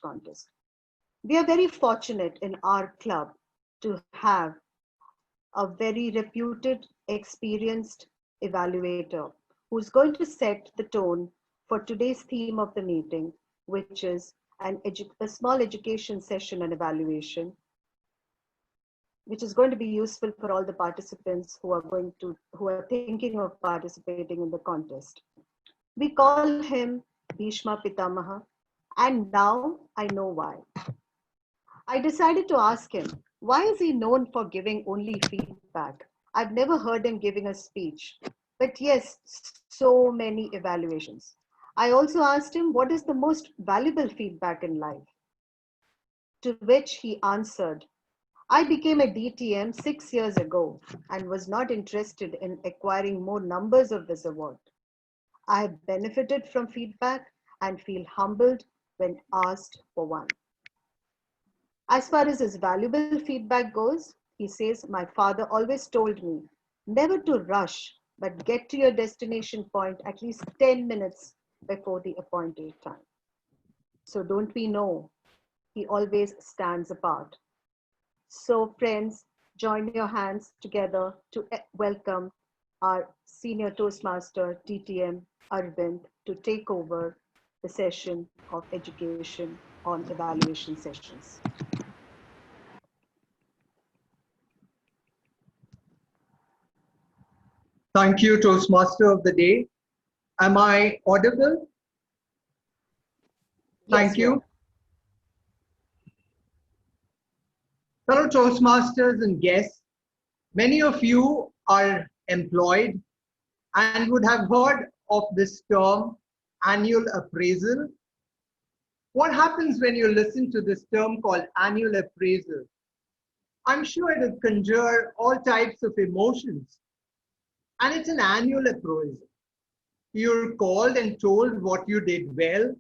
contest. We are very fortunate in our club to have a very reputed, experienced evaluator who's going to set the tone for today's theme of the meeting, which is a small education session and evaluation, which is going to be useful for all the participants who are thinking of participating in the contest. We call him Bhishma Pitamaha, and now I know why. I decided to ask him, why is he known for giving only feedback? I've never heard him giving a speech, but yes, so many evaluations. I also asked him, what is the most valuable feedback in life? To which he answered, I became a DTM 6 years ago and was not interested in acquiring more numbers of this award. I have benefited from feedback and feel humbled when asked for one. As far as his valuable feedback goes, he says, my father always told me never to rush, but get to your destination point at least 10 minutes before the appointed time. So don't we know, he always stands apart. So friends, join your hands together to welcome our senior Toastmaster, TTM Arvind, to take over the session of education on evaluation sessions. Thank you, Toastmaster of the Day. Am I audible? Thank you. Fellow Toastmasters and guests, many of you are employed and would have heard of this term, annual appraisal. What happens when you listen to this term called annual appraisal? I'm sure it will conjure all types of emotions. And it's an annual appraisal. You're called and told what you did well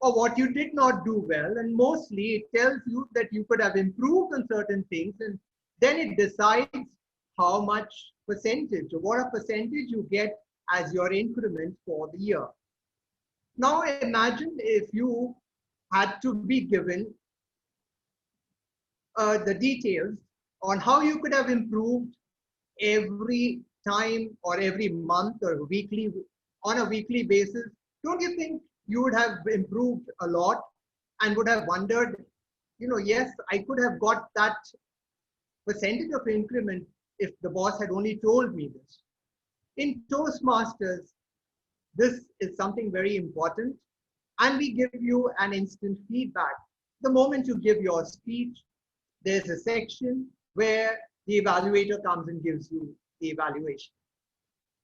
or what you did not do well. And mostly it tells you that you could have improved on certain things. And then it decides how much percentage or what a percentage you get as your increment for the year. Now imagine if you had to be given the details on how you could have improved every time or every month or weekly, on a weekly basis. Don't you think you would have improved a lot and would have wondered, yes, I could have got that percentage of increment if the boss had only told me this. In Toastmasters, this is something very important, and we give you an instant feedback. The moment you give your speech, there's a section where the evaluator comes and gives you the evaluation.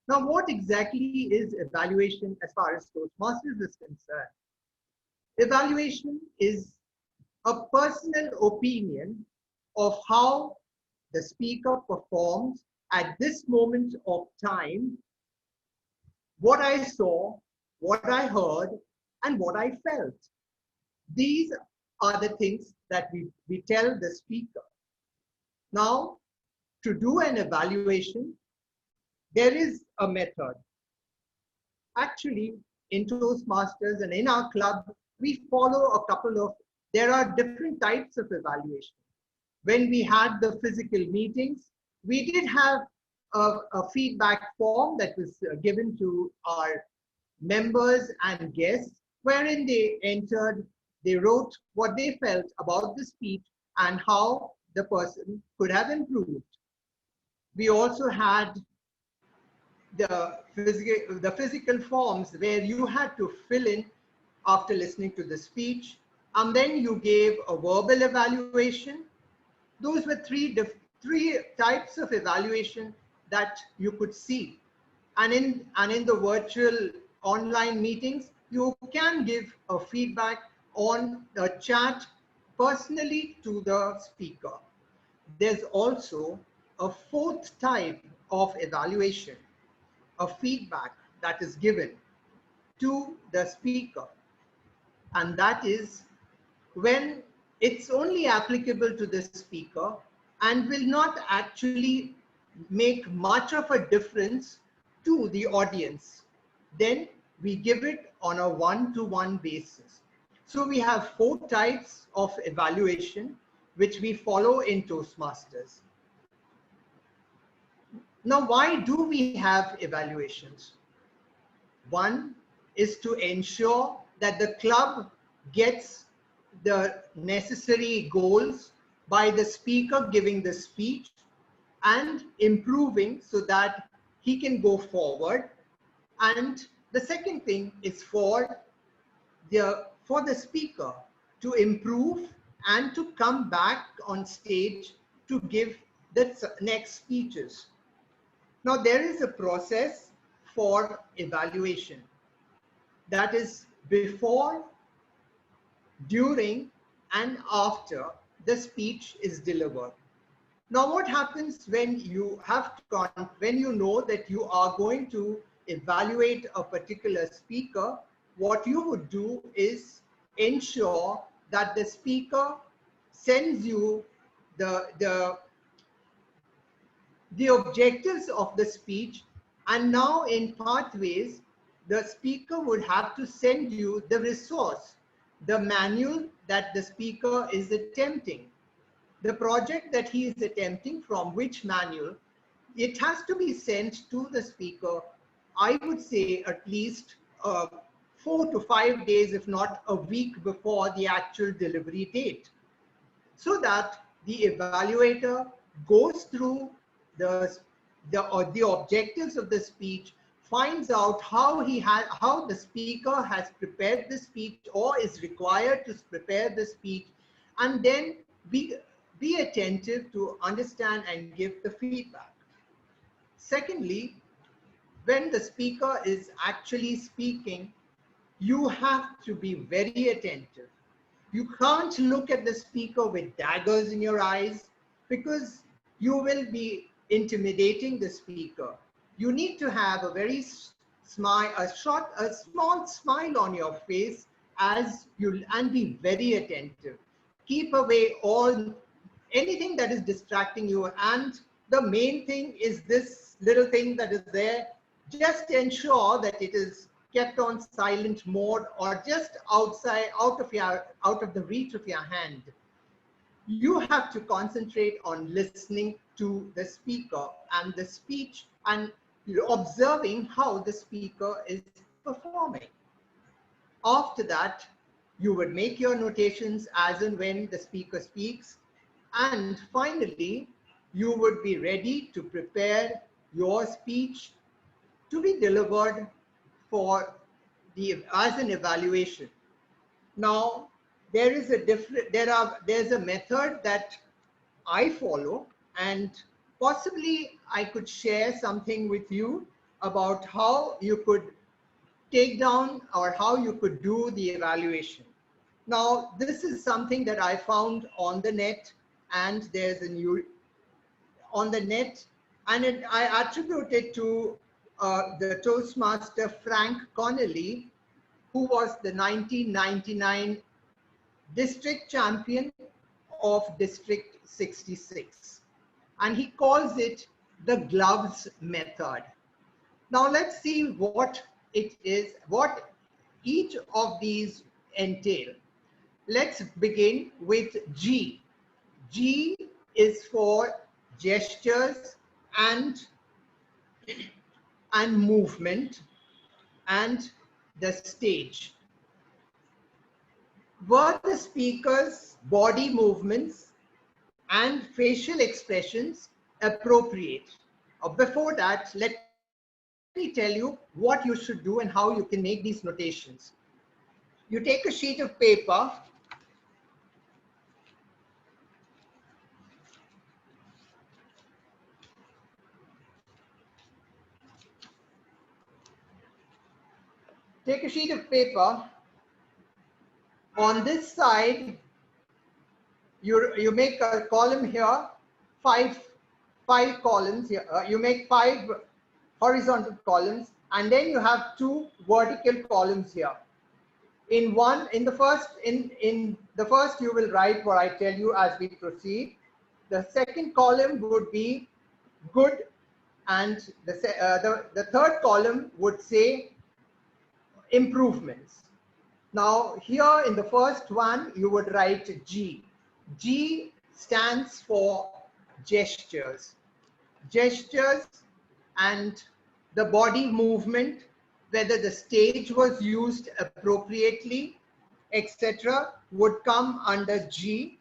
Now, what exactly is evaluation as far as Toastmasters is concerned? Evaluation is a personal opinion of how the speaker performs at this moment of time, what I saw, what I heard, and what I felt. These are the things that we tell the speaker. Now, to do an evaluation, there is a method. Actually, in Toastmasters and in our club, we follow there are different types of evaluation. When we had the physical meetings, we did have a feedback form that was given to our members and guests, wherein they wrote what they felt about the speech and how the person could have improved. We also had the physical forms where you had to fill in after listening to the speech, and then you gave a verbal evaluation. Those were three types of evaluation that you could see. And in the virtual online meetings, you can give a feedback on the chat personally to the speaker. There's also a fourth type of evaluation, a feedback that is given to the speaker. And that is when it's only applicable to the speaker and will not actually make much of a difference to the audience. Then we give it on a one-to-one basis. So we have 4 types of evaluation which we follow in Toastmasters. Now, why do we have evaluations? One is to ensure that the club gets the necessary goals by the speaker giving the speech and improving so that he can go forward. And the second thing is for the speaker to improve and to come back on stage to give the next speeches. Now, there is a process for evaluation, that is before, during, and after the speech is delivered. Now, what happens when you when you know that you are going to evaluate a particular speaker? What you would do is ensure that the speaker sends you the objectives of the speech, and now in pathways, the speaker would have to send you the resource, the manual that the speaker is attempting, the project that he is attempting, from which manual. It has to be sent to the speaker, I would say at least 4 to 5 days, if not a week before the actual delivery date, so that the evaluator goes through the objectives of the speech, finds out how the speaker has prepared the speech or is required to prepare the speech, and then be attentive to understand and give the feedback. Secondly, when the speaker is actually speaking, you have to be very attentive. You can't look at the speaker with daggers in your eyes, because you will be intimidating the speaker. You need to have a very small smile on your face and be very attentive. Keep away anything that is distracting you, and the main thing is this little thing that is there. Just ensure that it is kept on silent mode, or just out of the reach of your hand. You have to concentrate on listening to the speaker and the speech, and observing how the speaker is performing. After that, you would make your notations as and when the speaker speaks, and finally you would be ready to prepare your speech to be delivered as an evaluation. Now, there's a method that I follow, and possibly I could share something with you about how you could take down or how you could do the evaluation. Now, this is something that I found on the net, and I attribute it to the Toastmaster Frank Connolly, who was the 1999 district champion of District 66. And he calls it the gloves method. Now let's see what it is, what each of these entail. Let's begin with G. G is for gestures and movement and the stage. Were the speaker's body movements and facial expressions appropriate? Before that, let me tell you what you should do and how you can make these notations. You take a sheet of paper, on this side, you make a column here, five columns here. You make 5 horizontal columns, and then you have 2 vertical columns here. In the first you will write what I tell you as we proceed. The second column would be good, and the third column would say improvements. Now here in the first one, you would write G. G stands for gestures. Gestures and the body movement, whether the stage was used appropriately, etc., would come under G.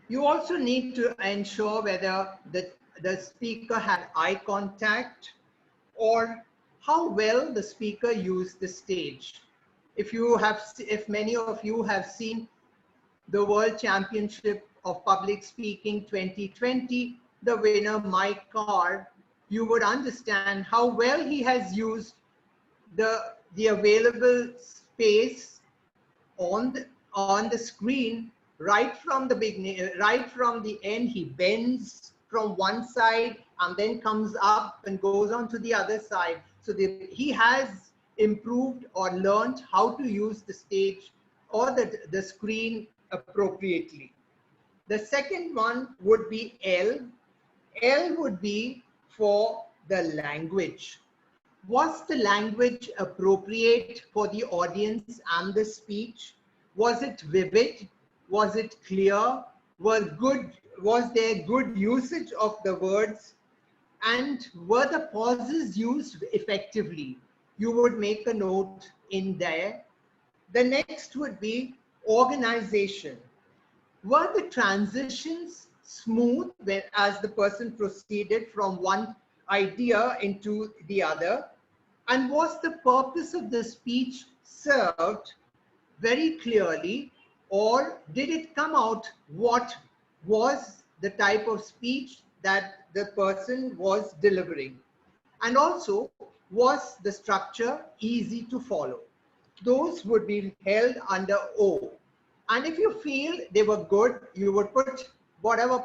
You also need to ensure whether the speaker had eye contact or how well the speaker used the stage. If many of you have seen the World Championship of Public Speaking 2020, the winner Mike Carr, you would understand how well he has used the available space on the screen right from the beginning, right from the end. He bends from one side and then comes up and goes on to the other side. So he has improved or learned how to use the stage or the screen appropriately. The second one would be L. L would be for the language. Was the language appropriate for the audience and the speech? Was it vivid? Was it clear? Was there good usage of the words? And were the pauses used effectively? You would make a note in there. The next would be organization. Were the transitions smooth as the person proceeded from one idea into the other? And was the purpose of the speech served very clearly, or did it come out what was the type of speech that the person was delivering? And also, was the structure easy to follow? Those would be held under O. And if you feel they were good, you would put whatever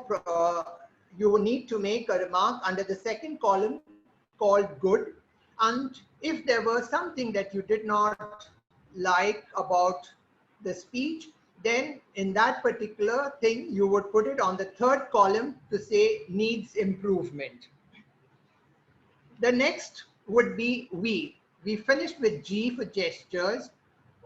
you would need to make a remark under the second column called good. And if there was something that you did not like about the speech, then in that particular thing, you would put it on the third column to say needs improvement. The next would be V. We finished with G for gestures,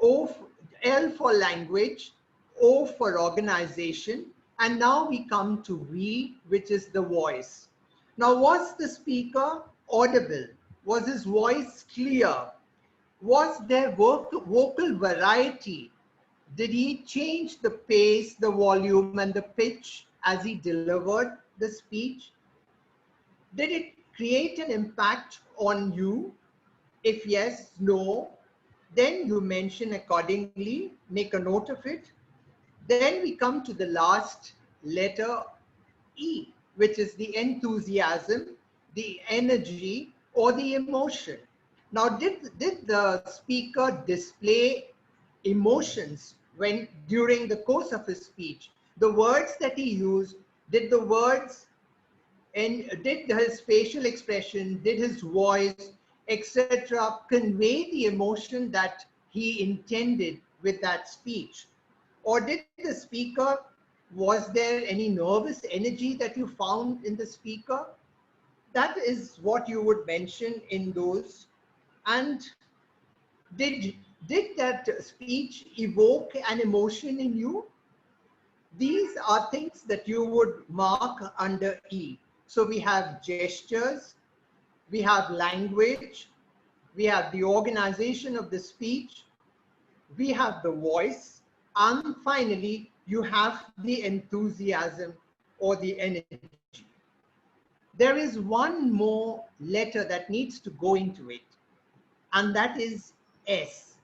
L for language, O for organization, and now we come to V, which is the voice. Now, was the speaker audible? Was his voice clear? Was there vocal variety? Did he change the pace, the volume, and the pitch as he delivered the speech? Did it create an impact on you? If yes, no, then you mention accordingly, make a note of it. Then we come to the last letter E, which is the enthusiasm, the energy, or the emotion. Now, did the speaker display emotions during the course of his speech? The words that he used, did the words and did his facial expression, did his voice, etc., convey the emotion that he intended with that speech? Or did the speaker, was there any nervous energy that you found in the speaker? That is what you would mention in those. And did that speech evoke an emotion in you? These are things that you would mark under E. So we have gestures, we have language, we have the organization of the speech, we have the voice, and finally, you have the enthusiasm or the energy. There is one more letter that needs to go into it, and that is S.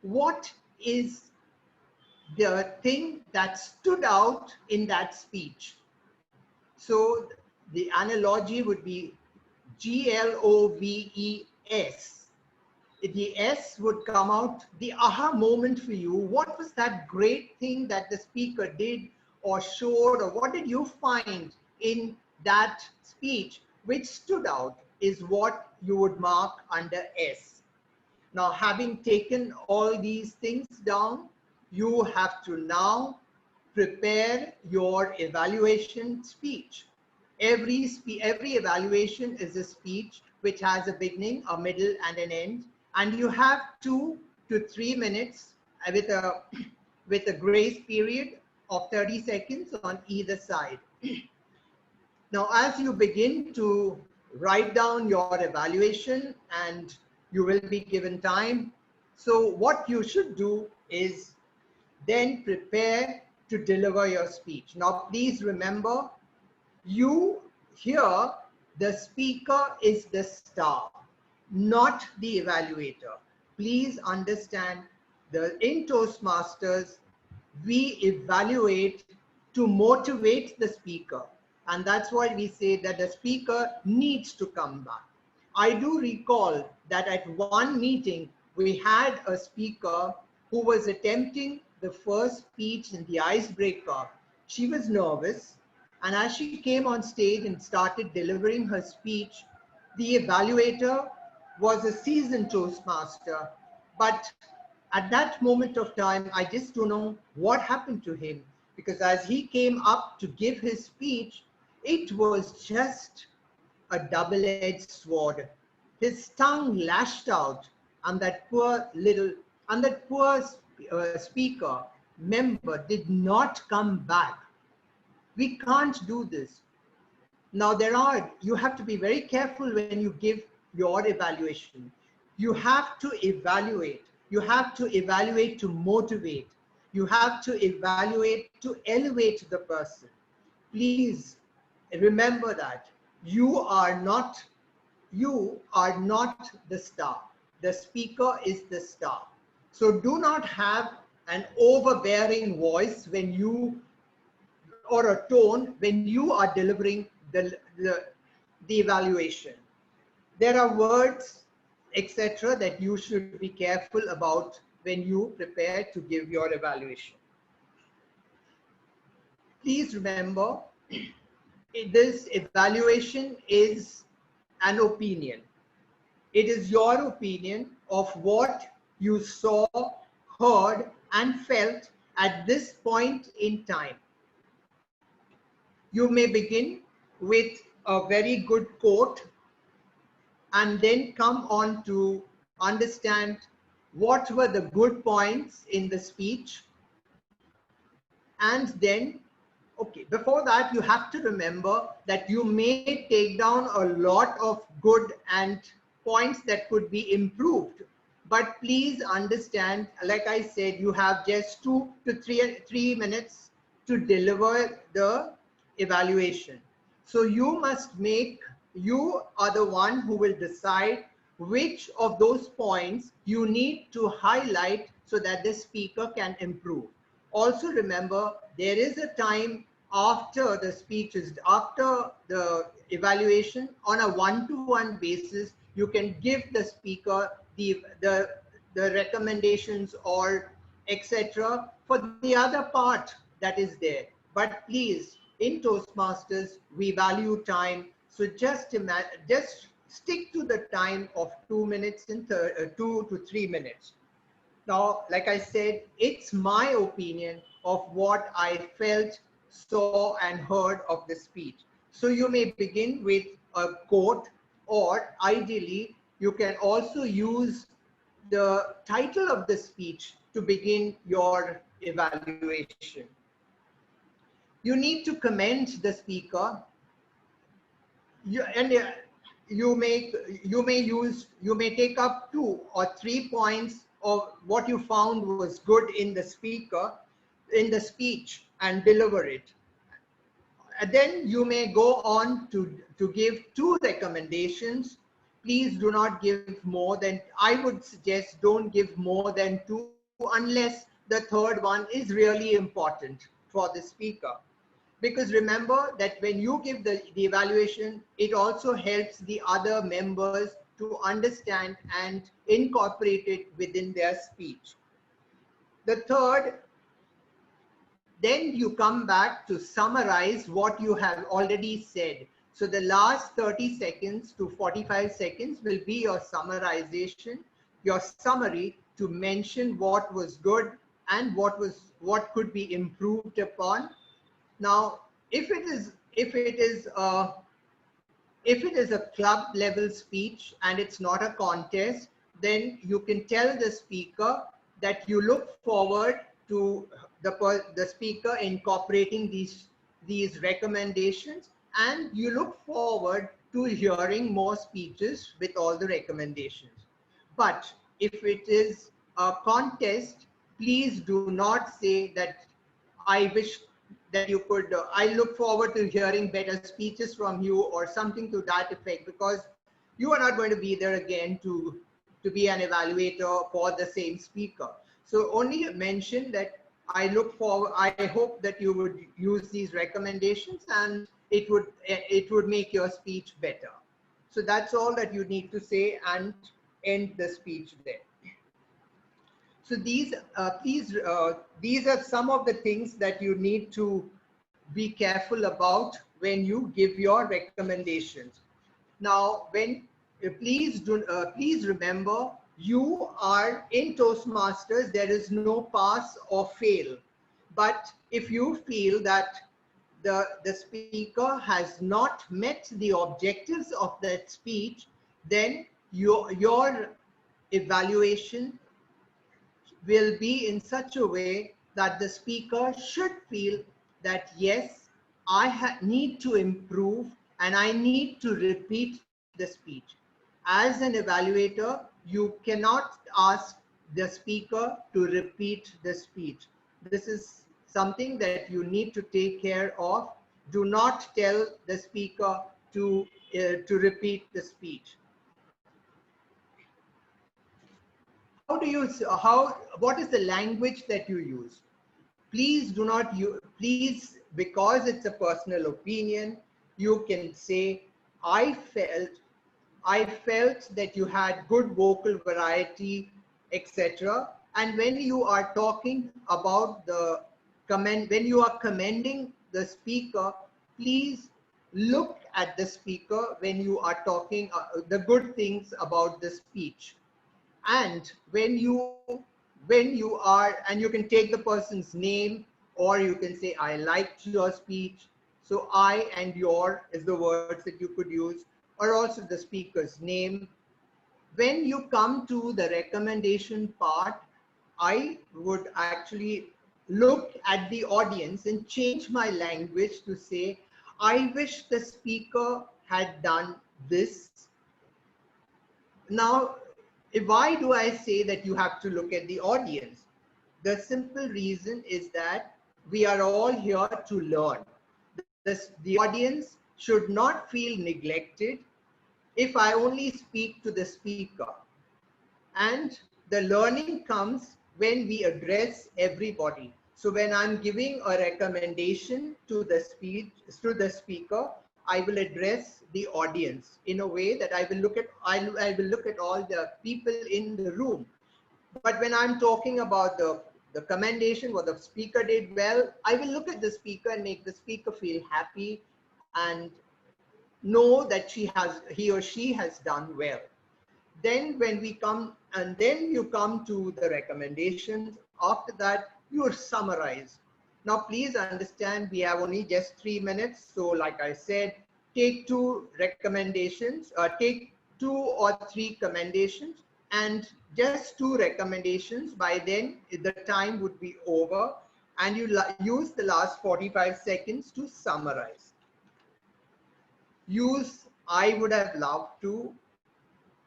What is the thing that stood out in that speech? So the analogy would be GLOVES. The S would come out, the aha moment for you. What was that great thing that the speaker did or showed, or what did you find in that speech which stood out, is what you would mark under S. Now, having taken all these things down, you have to now prepare your evaluation speech. Every evaluation is a speech which has a beginning, a middle, and an end, and you have 2 to 3 minutes with a grace period of 30 seconds on either side. Now, as you begin to write down your evaluation, and you will be given time, so what you should do is then prepare to deliver your speech. Now, please remember, you here, the speaker is the star, not the evaluator. Please understand, in Toastmasters, we evaluate to motivate the speaker. And that's why we say that the speaker needs to come back. I do recall that at one meeting, we had a speaker who was attempting the first speech in the icebreaker. She was nervous, and as she came on stage and started delivering her speech, the evaluator was a seasoned Toastmaster. But at that moment of time, I just don't know what happened to him, because as he came up to give his speech, it was just a double-edged sword. His tongue lashed out, and that poor speaker member did not come back. We can't do this. Now you have to be very careful when you give your evaluation. You have to evaluate. You have to evaluate to motivate. You have to evaluate to elevate the person. Please remember that you are not the star. The speaker is the star. So do not have an overbearing voice or a tone when you are delivering the evaluation. There are words, etc., that you should be careful about when you prepare to give your evaluation. Please remember, this evaluation is an opinion. It is your opinion of what you saw, heard, and felt at this point in time. You may begin with a very good quote and then come on to understand what were the good points in the speech. And then, okay, before that, you have to remember that you may take down a lot of good and points that could be improved. But please understand, like I said, you have just 2 to 3 minutes to deliver the evaluation. So you are the one who will decide which of those points you need to highlight so that the speaker can improve. Also remember, there is a time after the speeches, after the evaluation, on a one-to-one basis, you can give the speaker the recommendations or etc. for the other part that is there. But please, in Toastmasters, we value time. So just stick to the time of 2 minutes and 2 to 3 minutes. Now, like I said, it's my opinion of what I felt, saw, and heard of the speech. So you may begin with a quote, or ideally, you can also use the title of the speech to begin your evaluation. You need to commend the speaker. You may take up 2 or 3 points of what you found was good in the speech and deliver it. And then you may go on to give 2 recommendations. Please do not give more than, I would suggest, don't give more than 2 unless the third one is really important for the speaker. Because remember that when you give the evaluation, it also helps the other members to understand and incorporate it within their speech. The third, then you come back to summarize what you have already said. So the last 30 seconds to 45 seconds will be your summarization, your summary, to mention what was good and what what could be improved upon. Now, if it is a club level speech and it's not a contest, then you can tell the speaker that you look forward to the speaker incorporating these recommendations, and you look forward to hearing more speeches with all the recommendations. But if it is a contest, please do not say that I wish that you could, I look forward to hearing better speeches from you or something to that effect, because you are not going to be there again to be an evaluator for the same speaker. So only mention that I look forward, I hope that you would use these recommendations and it would make your speech better. So that's all that you need to say and end the speech there. So these are some of the things that you need to be careful about when you give your recommendations. Now, please remember, you are in Toastmasters. There is no pass or fail. But if you feel that the speaker has not met the objectives of that speech, then your evaluation will be in such a way that the speaker should feel that yes, I need to improve and I need to repeat the speech. As an evaluator, you cannot ask the speaker to repeat the speech. This is something that you need to take care of. Do not tell the speaker to repeat the speech. What is the language that you use? Please do not use, please, because it's a personal opinion, you can say, I felt that you had good vocal variety, etc. And when you are talking about when you are commending the speaker, please look at the speaker when you are talking the good things about the speech. And when you are, and you can take the person's name, or you can say, I liked your speech. So I and your is the words that you could use, or also the speaker's name. When you come to the recommendation part, I would actually look at the audience and change my language to say, I wish the speaker had done this. Now, why do I say that you have to look at the audience? The simple reason is that we are all here to learn. The audience should not feel neglected if I only speak to the speaker. And the learning comes when we address everybody. So when I'm giving a recommendation to the speaker, I will address the audience in a way that I will look at all the people in the room. But when I'm talking about the commendation, what the speaker did well, I will look at the speaker and make the speaker feel happy and know that he or she has done well. Then then you come to the recommendations. After that, you summarize. Now, please understand, we have only just 3 minutes. So like I said, take take 2 or 3 commendations and just 2 recommendations. By then, the time would be over, and you use the last 45 seconds to summarize. Use, I would have loved to,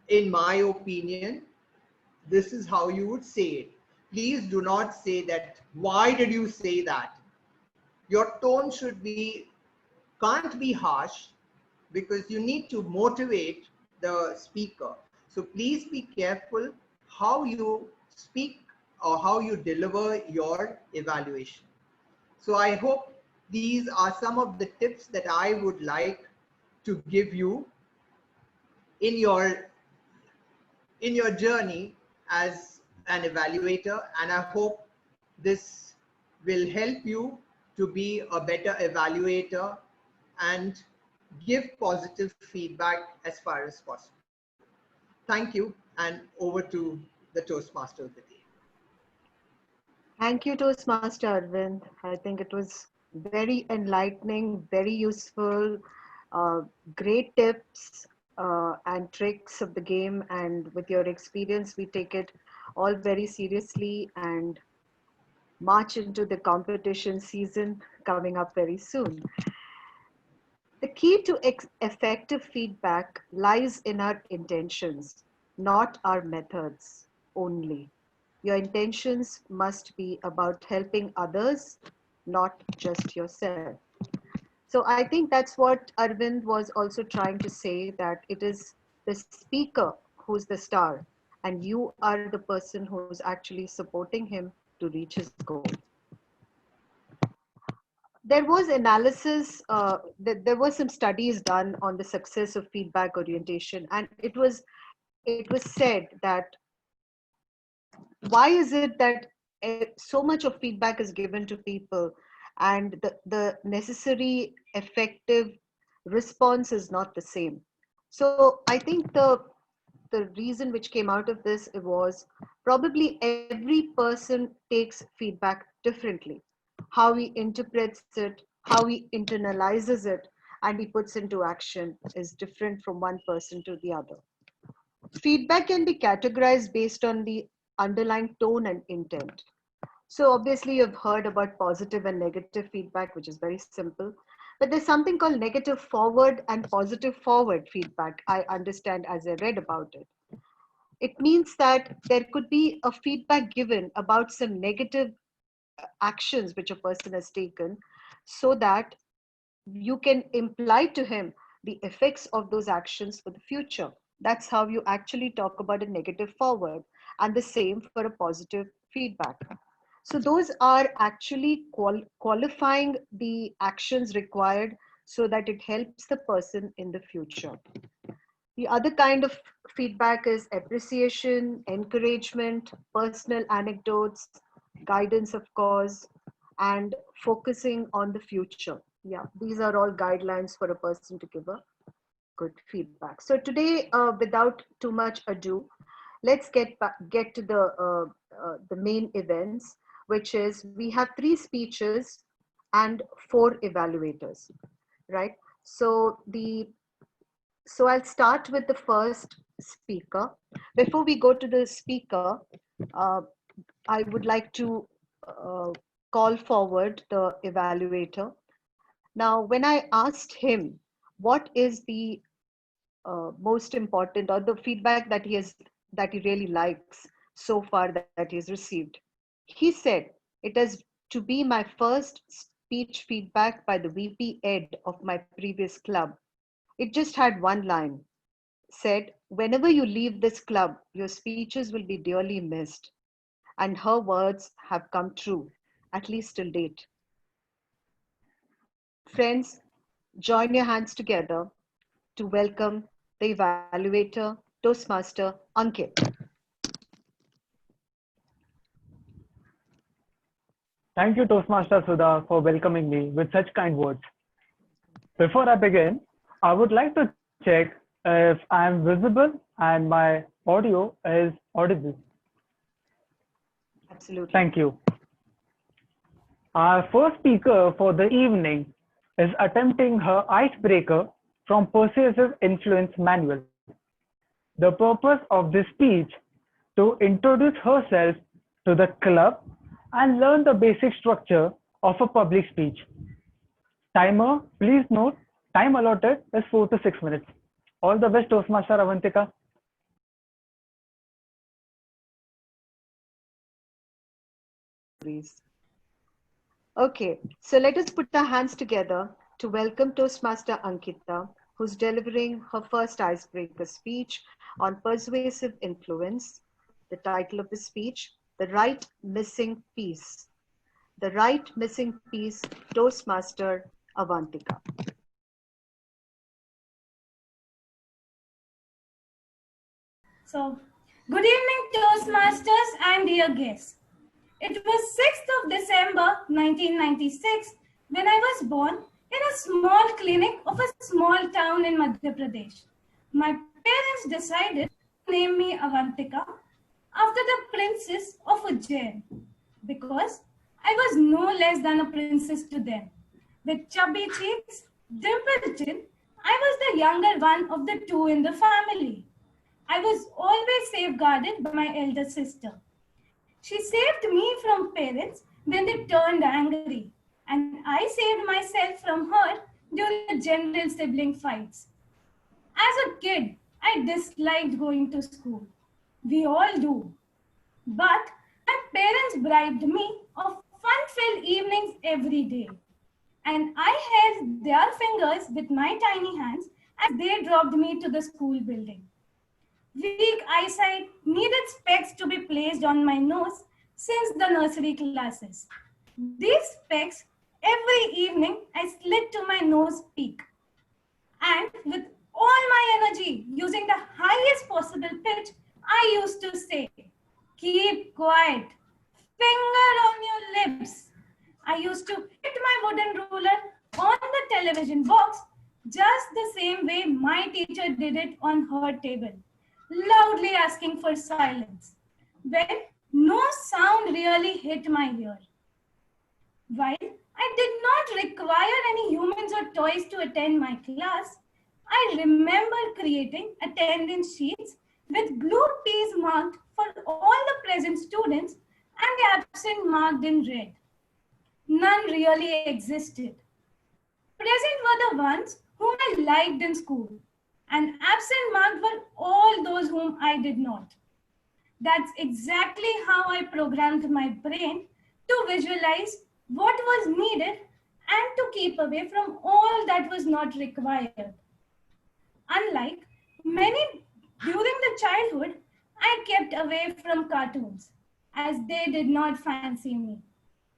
in my opinion. This is how you would say it. Please do not say that, why did you say that? Your tone can't be harsh, because you need to motivate the speaker. So please be careful how you speak or how you deliver your evaluation. So I hope these are some of the tips that I would like to give you in your journey as an evaluator, and I hope this will help you to be a better evaluator and give positive feedback as far as possible. Thank you, and over to the Toastmaster of the day. Thank you, Toastmaster Arvind. I think it was very enlightening, very useful, uh, great tips and tricks of the game. And with your experience, we take it all very seriously and march into the competition season coming up very soon. The key to effective feedback lies in our intentions, not our methods only. Your intentions must be about helping others, not just yourself. So I think that's what Arvind was also trying to say, that it is the speaker who's the star, and you are the person who's actually supporting him to reach his goal. There was analysis, there were some studies done on the success of feedback orientation, and it was said that why is it that so much of feedback is given to people and the necessary effective response is not the same. So I think the reason which came out of this was probably every person takes feedback differently. How he interprets it, how he internalizes it, and he puts into action is different from one person to the other. Feedback can be categorized based on the underlying tone and intent. So obviously you've heard about positive and negative feedback, which is very simple. But there's something called negative forward and positive forward feedback, I understand as I read about it. It means that there could be a feedback given about some negative actions which a person has taken, so that you can imply to him the effects of those actions for the future. That's how you actually talk about a negative forward, and the same for a positive feedback. So those are actually qualifying the actions required so that it helps the person in the future. The other kind of feedback is appreciation, encouragement, personal anecdotes, guidance, of course, and focusing on the future. Yeah, these are all guidelines for a person to give a good feedback. So today, without too much ado, let's get to the main events, which is we have 3 speeches and 4 evaluators, right? So I'll start with the first speaker. Before we go to the speaker, uh, I would like to uh, call forward the evaluator. Now, when I asked him what is the most important or the feedback that he really likes so far that he's received, he said it is to be my first speech feedback by the VP Ed of my previous club. It just had one line, said, "Whenever you leave this club, your speeches will be dearly missed." And her words have come true, at least till date. Friends, join your hands together to welcome the evaluator, Toastmaster Ankit. Thank you, Toastmaster Sudha, for welcoming me with such kind words. Before I begin, I would like to check if I am visible and my audio is audible. Absolutely. Thank you. Our first speaker for the evening is attempting her icebreaker from Persuasive Influence Manual. The purpose of this speech to introduce herself to the club and learn the basic structure of a public speech. Timer, please note, time allotted is 4 to 6 minutes. All the best, Toastmaster Avantika. Okay, so let us put our hands together to welcome Toastmaster Ankita, who's delivering her first icebreaker speech on persuasive influence. The title of the speech, The Right Missing Piece. The Right Missing Piece, Toastmaster Avantika. So, good evening, Toastmasters and dear guests. It was 6th of December 1996 when I was born in a small clinic of a small town in Madhya Pradesh. My parents decided to name me Avantika after the princess of Ujjain. because I was no less than a princess to them. With chubby cheeks, dimpled chin, I was the younger one of the two in the family. I was always safeguarded by my elder sister. She saved me from parents when they turned angry, and I saved myself from her during the general sibling fights. As a kid, I disliked going to school. We all do. But my parents bribed me of fun-filled evenings every day. And I held their fingers with my tiny hands as they dropped me to the school building. Weak eyesight needed specs to be placed on my nose since the nursery classes. These specs, every evening, I slid to my nose peak. And with all my energy, using the highest possible pitch, I used to say, "Keep quiet, finger on your lips." I used to hit my wooden ruler on the television box just the same way my teacher did it on her table, loudly asking for silence, when no sound really hit my ear. While I did not require any humans or toys to attend my class, I remember creating attendance sheets with blue T's marked for all the present students and the absent marked in red. None really existed. Present were the ones whom I liked in school, and absent marked were all those whom I did not. That's exactly how I programmed my brain to visualize what was needed and to keep away from all that was not required. Unlike many during the childhood, I kept away from cartoons as they did not fancy me.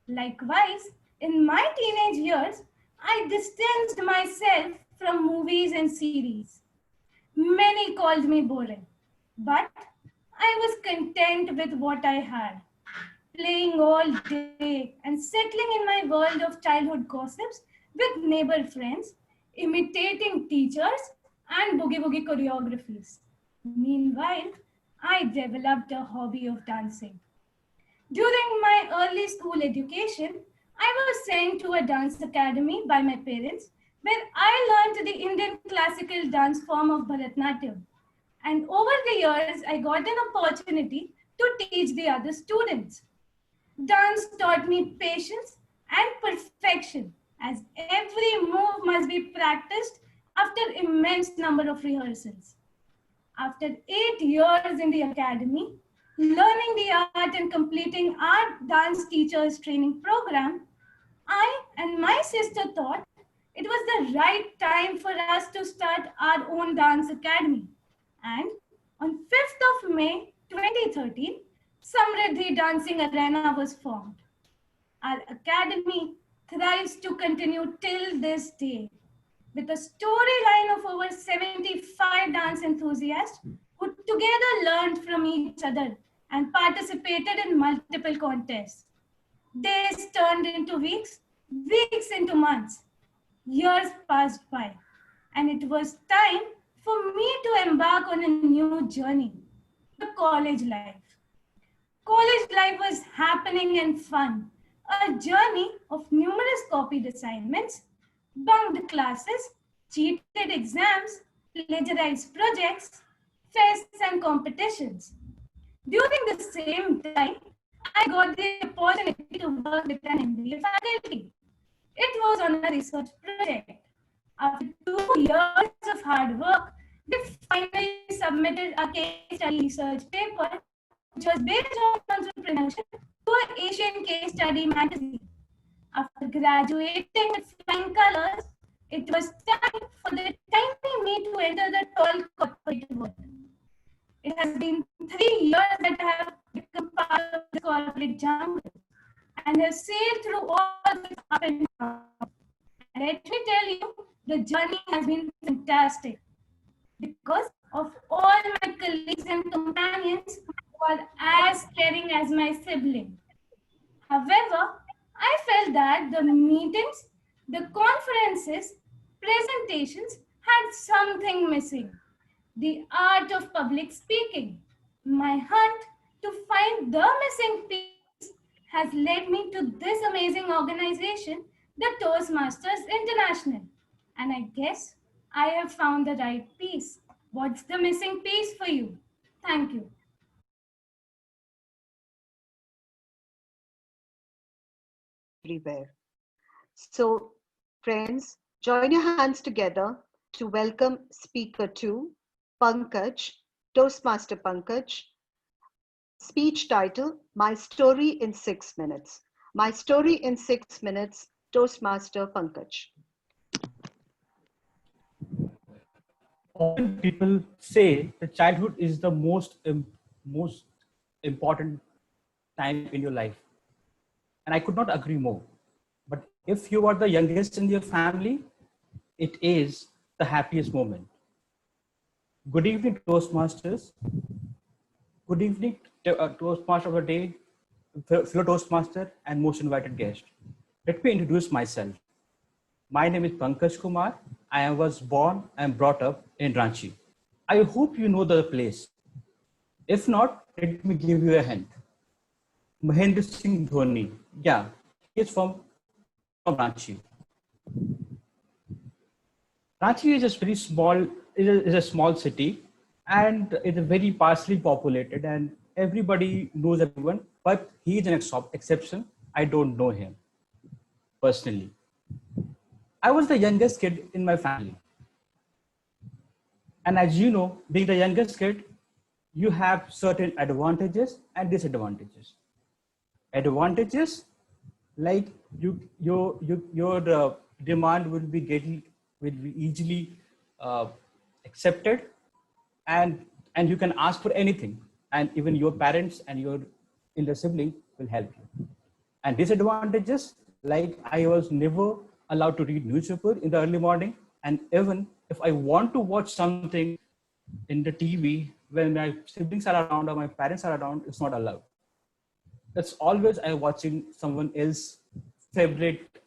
Likewise, in my teenage years, I distanced myself from movies and series. Many called me boring, but I was content with what I had, playing all day and settling in my world of childhood gossips with neighbor friends, imitating teachers and boogie woogie choreographies. Meanwhile, I developed a hobby of dancing. During my early school education, I was sent to a dance academy by my parents where I learned the Indian classical dance form of Bharatanatyam. And over the years, I got an opportunity to teach the other students. Dance taught me patience and perfection, as every move must be practiced after immense number of rehearsals. After 8 years in the academy, learning the art and completing our dance teacher's training program, I and my sister thought it was the right time for us to start our own dance academy. And on 5th of May 2013, Samriddhi Dancing Arena was formed. Our academy thrives to continue till this day with a storyline of over 75 dance enthusiasts who together learned from each other and participated in multiple contests. Days turned into weeks, weeks into months, years passed by, and it was time for me to embark on a new journey, the college life. College life was happening and fun, a journey of numerous copied assignments, bunked classes, cheated exams, plagiarized projects, fests and competitions. During the same time, I got the opportunity to work with an MBA faculty. It was on a research project. After 2 years of hard work, we finally submitted a case study research paper, which was based on entrepreneurship, to an Asian case study magazine. After graduating with flying colors, it was time for the tiny me to enter the tall corporate world. It has been 3 years that I have become part of the corporate jungle and have sailed through all of its up and down. And let me tell you, the journey has been fantastic because of all my colleagues and companions who are as caring as my sibling. However, I felt that the meetings, the conferences, presentations had something missing: the art of public speaking. My hunt to find the missing piece has led me to this amazing organization, the Toastmasters International. And I guess I have found the right piece. What's the missing piece for you? Thank you. Everywhere. So, friends, join your hands together to welcome Speaker 2, Pankaj, Toastmaster Pankaj. Speech title, My Story in 6 Minutes. My Story in 6 Minutes, Toastmaster Pankaj. Often people say that childhood is the most important time in your life, and I could not agree more. But if you are the youngest in your family, it is the happiest moment. Good evening, Toastmasters. Good evening, Toastmaster of the day, fellow Toastmaster, and most invited guest. Let me introduce myself. My name is Pankaj Kumar. I was born and brought up in Ranchi. I hope you know the place. If not, let me give you a hint. Mahendra Singh Dhoni. Yeah, he is from Ranchi. Ranchi is a very small, is a small city, and it's very sparsely populated, and everybody knows everyone. But he is an exception. I don't know him personally. I was the youngest kid in my family, and as you know, being the youngest kid, you have certain advantages and disadvantages. Advantages like your demand will be easily uh, accepted, and you can ask for anything, and even your parents and your elder sibling will help you. And disadvantages, like I was never allowed to read newspaper in the early morning, and even if I want to watch something in the TV when my siblings are around or my parents are around, it's not allowed. That's always I watching someone else favorite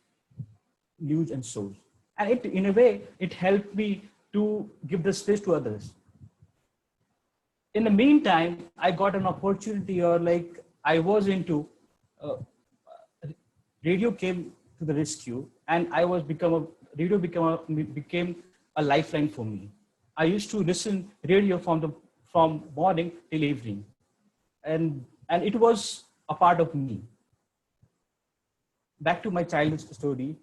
news and shows. And it, in a way, it helped me to give the space to others. In the meantime, I got an opportunity, or like I was into uh, radio came to the rescue, and I was become a radio became a lifeline for me. I used to listen radio from morning till evening, and it was a part of me. Back to my childhood story.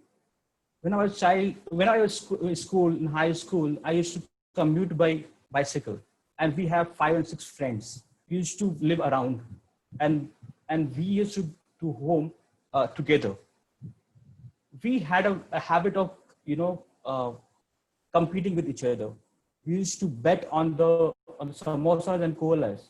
When I was in school, in high school, I used to commute by bicycle, and we have 5 and 6 friends. We used to live around, and we used to home together. We had a habit of, competing with each other. We used to bet on samosas and colas.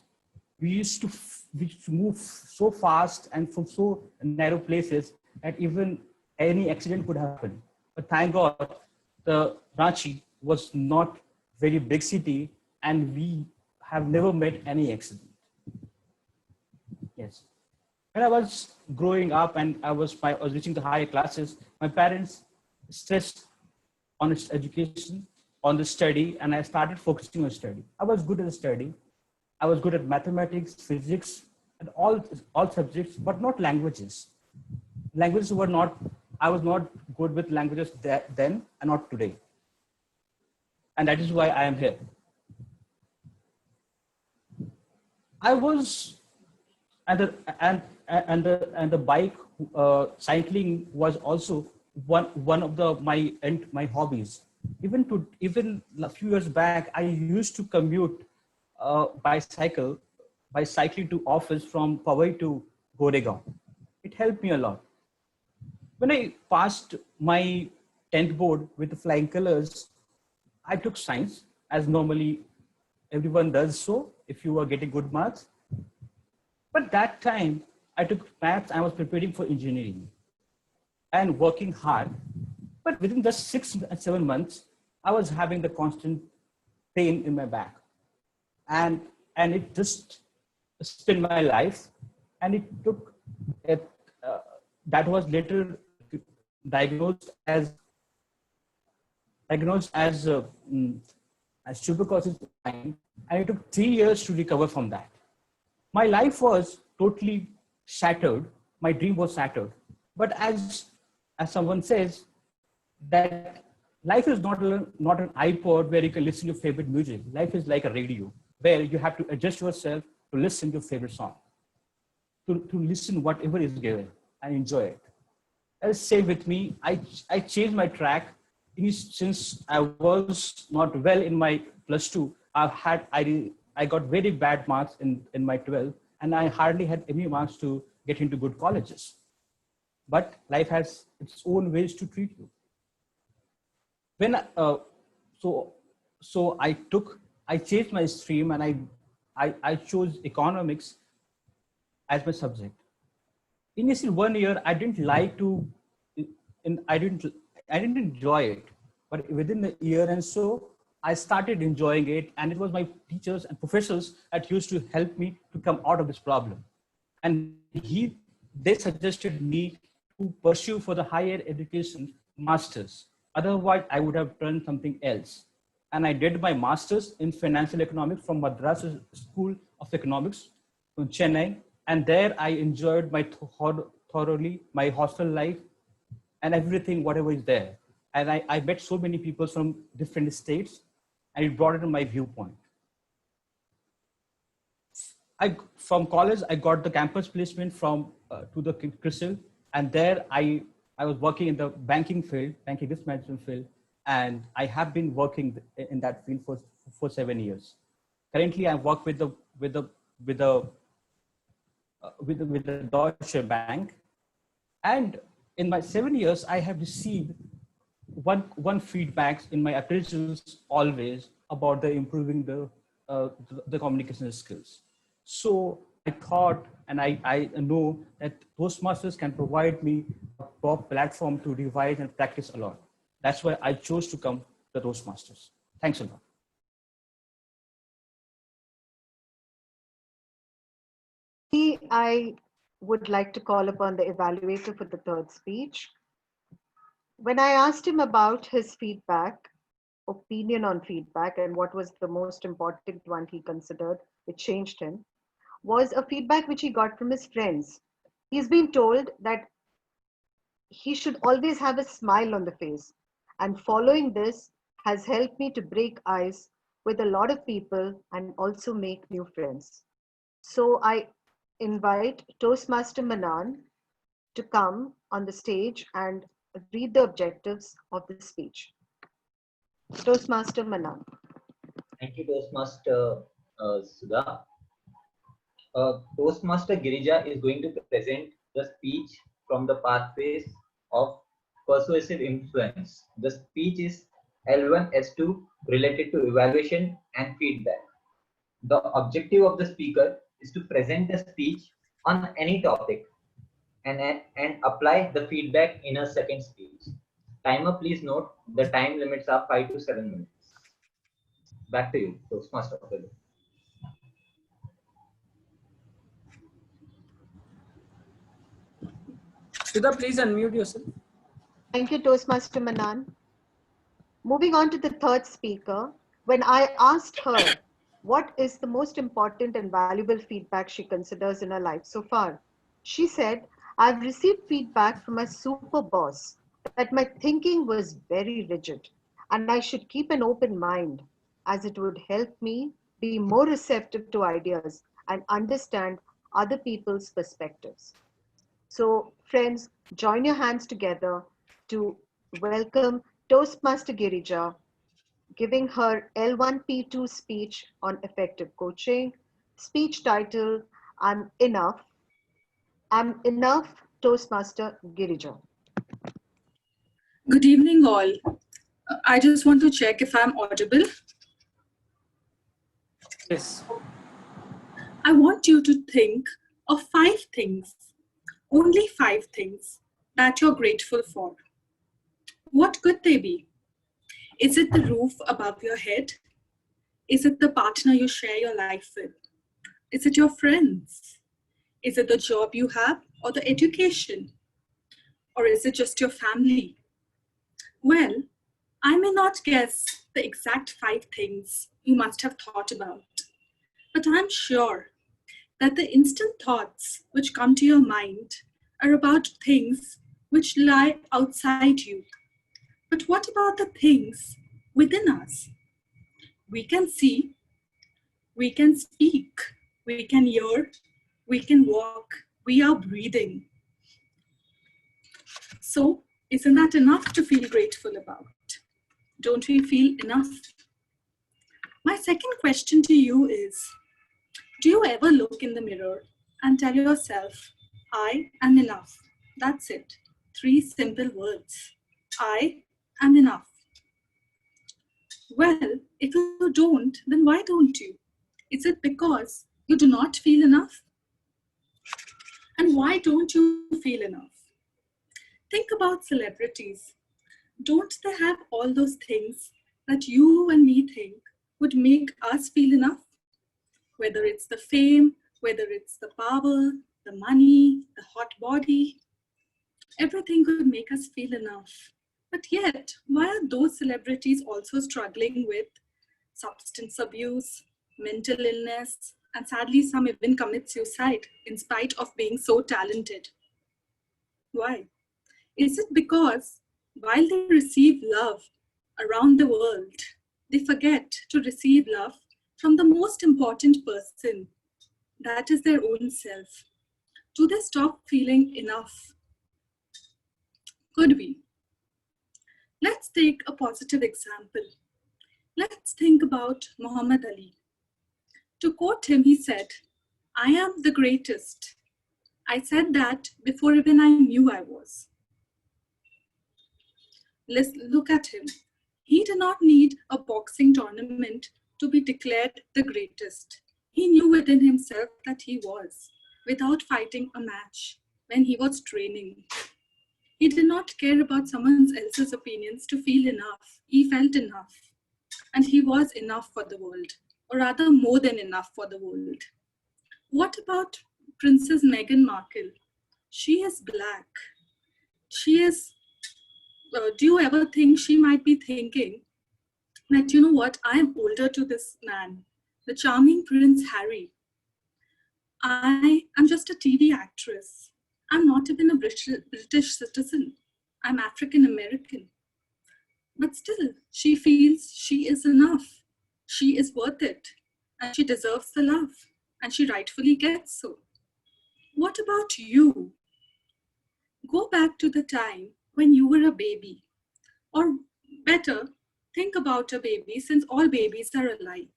We used to move so fast and from so narrow places that even any accident could happen. But thank God, the Ranchi was not very big city, and we have never met any accident. Yes. When I was growing up and I was reaching the higher classes, my parents stressed on its education, on the study, and I started focusing on study. I was good at study. I was good at mathematics, physics, and all subjects, but not languages. Languages were not. I was not good with languages then and not today, and that is why I am here. I was and the and the bike cycling was also one of my hobbies. Even a few years back, I used to commute by cycling to office from Powai to Goregaon. It helped me a lot. When I passed my 10th board with the flying colors, I took science, as normally everyone does so if you are getting good marks. But that time, I took maths. I was preparing for engineering and working hard. But within the 6 and 7 months, I was having the constant pain in my back, and it just spent my life, and it took it. That was later diagnosed as diagnosed as tuberculosis, and it took 3 years to recover from that. My life was totally shattered my dream was shattered. But as someone says, that life is not an iPod where you can listen to your favorite music. Life is like a radio where you have to adjust yourself to listen to your favorite song, to listen whatever is given and enjoy it. As same with me, I changed my track. Since I was not well in my plus two, I got very bad marks in my 12, and I hardly had any marks to get into good colleges. But life has its own ways to treat you. When so so I changed my stream, and I chose economics as my subject. Initially 1 year I didn't like to, and I didn't enjoy it, but within the year and so I started enjoying it, and it was my teachers and professors that used to help me to come out of this problem. And they suggested me to pursue for the higher education masters. Otherwise I would have done something else. And I did my masters in financial economics from Madras School of Economics from Chennai. And there I enjoyed my thoroughly my hostel life and everything, whatever is there. And I met so many people from different states, and it brought it to my viewpoint. From college, I got the campus placement from to the Crystal, and there I was working in the banking field, banking risk management field, and I have been working in that field for 7 years. Currently, I work with the Deutsche Bank, and in my 7 years, I have received one feedbacks in my appraisals always about the improving the communication skills. So I thought, and I know that Toastmasters can provide me a top platform to revise and practice a lot. That's why I chose to come to Toastmasters. Thanks a lot. I would like to call upon the evaluator for the third speech. When I asked him about his feedback, opinion on feedback, and what was the most important one he considered, which changed him, was a feedback which he got from his friends. He's been told that he should always have a smile on the face. And following this has helped me to break ice with a lot of people and also make new friends. So I invite Toastmaster Manan to come on the stage and read the objectives of the speech. Toastmaster Manan. Thank you, Toastmaster Sudha. Toastmaster Girija is going to present the speech from the pathways of persuasive influence. The speech is L1S2 related to evaluation and feedback. The objective of the speaker is to present the speech on any topic and apply the feedback in a second speech. Timer, please note the time limits are 5 to 7 minutes. Back to you, Toastmaster. Sudha, please unmute yourself. Thank you, Toastmaster Manan. Moving on to the third speaker, when I asked her what is the most important and valuable feedback she considers in her life so far, she said, I've received feedback from my super boss that my thinking was very rigid and I should keep an open mind as it would help me be more receptive to ideas and understand other people's perspectives. So, friends, join your hands together to welcome Toastmaster Girija, giving her L1P2 speech on effective coaching. Speech title, I'm Enough. I'm Enough, Toastmaster Girija. Good evening, all. I just want to check if I'm audible. Yes. I want you to think of 5 things, only 5 things that you're grateful for. What could they be? Is it the roof above your head? Is it the partner you share your life with? Is it your friends? Is it the job you have or the education? Or is it just your family? Well, I may not guess the exact 5 things you must have thought about, but I'm sure that the instant thoughts which come to your mind are about things which lie outside you. But what about the things within us? We can see, we can speak, we can hear, we can walk, we are breathing. So, isn't that enough to feel grateful about? Don't we feel enough? My second question to you is, do you ever look in the mirror and tell yourself, I am enough? That's it. 3 simple words. I am enough. Well, if you don't, then why don't you? Is it because you do not feel enough? And why don't you feel enough? Think about celebrities. Don't they have all those things that you and me think would make us feel enough? Whether it's the fame, whether it's the power, the money, the hot body, everything could make us feel enough. But yet, why are those celebrities also struggling with substance abuse, mental illness, and sadly, some even commit suicide in spite of being so talented? Why? Is it because while they receive love around the world, they forget to receive love from the most important person, that is their own self? Do they stop feeling enough? Could be. Let's take a positive example. Let's think about Muhammad Ali. To quote him, he said, I am the greatest. I said that before even I knew I was. Let's look at him. He did not need a boxing tournament to be declared the greatest. He knew within himself that he was, without fighting a match, when he was training. He did not care about someone else's opinions to feel enough. He felt enough. And he was enough for the world, or rather more than enough for the world. What about Princess Meghan Markle? She is black. She is, do you ever think she might be thinking that, you know what, I am older to this man, the charming Prince Harry. I am just a TV actress. I'm not even a British citizen. I'm African American. But still, she feels she is enough. She is worth it. And she deserves the love. And she rightfully gets so. What about you? Go back to the time when you were a baby. Or better, think about a baby, since all babies are alike.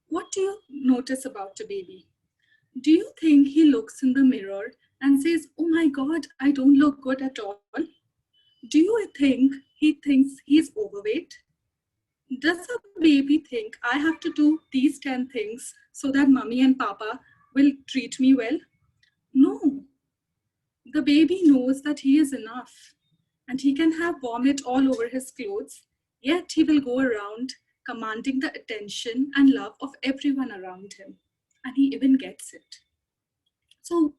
What do you notice about a baby? Do you think he looks in the mirror and says, oh my God, I don't look good at all? Do you think he thinks he's overweight? Does a baby think I have to do these 10 things so that mommy and papa will treat me well? No. The baby knows that he is enough and he can have vomit all over his clothes, yet he will go around commanding the attention and love of everyone around him. And he even gets it. So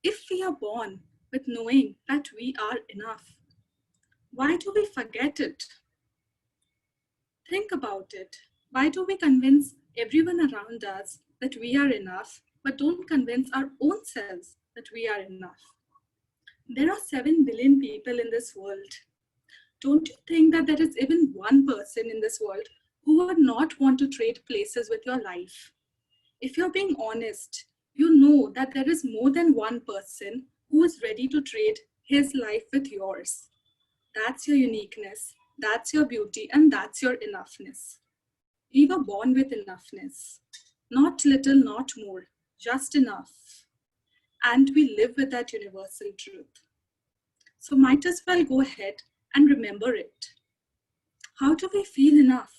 if we are born with knowing that we are enough, why do we forget it? Think about it. Why do we convince everyone around us that we are enough, but don't convince our own selves that we are enough? There are 7 billion people in this world. Don't you think that there is even one person in this world who would not want to trade places with your life? If you're being honest, you know that there is more than one person who is ready to trade his life with yours. That's your uniqueness, that's your beauty, and that's your enoughness. We were born with enoughness. Not little, not more, just enough. And we live with that universal truth. So might as well go ahead and remember it. How do we feel enough?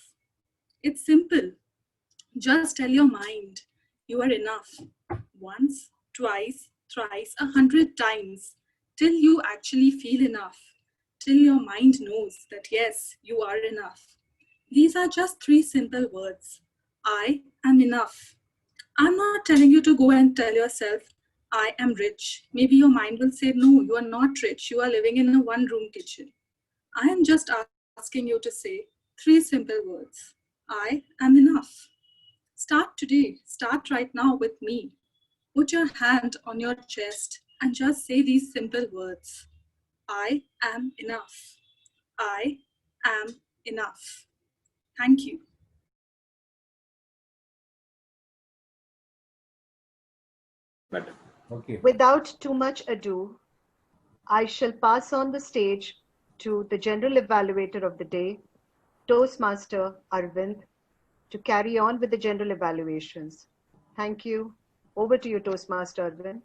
It's simple. Just tell your mind, you are enough. Once, twice, thrice, 100 times, till you actually feel enough. Till your mind knows that yes, you are enough. These are just 3 simple words. I am enough. I'm not telling you to go and tell yourself, I am rich. Maybe your mind will say, no, you are not rich. You are living in a 1-room kitchen. I am just asking you to say 3 simple words. I am enough. Start today. Start right now with me. Put your hand on your chest and just say these simple words. I am enough. I am enough. Thank you. Okay. Without too much ado, I shall pass on the stage to the general evaluator of the day, Toastmaster Arvind, to carry on with the general evaluations. Thank you. Over to you, Toastmaster Arvind.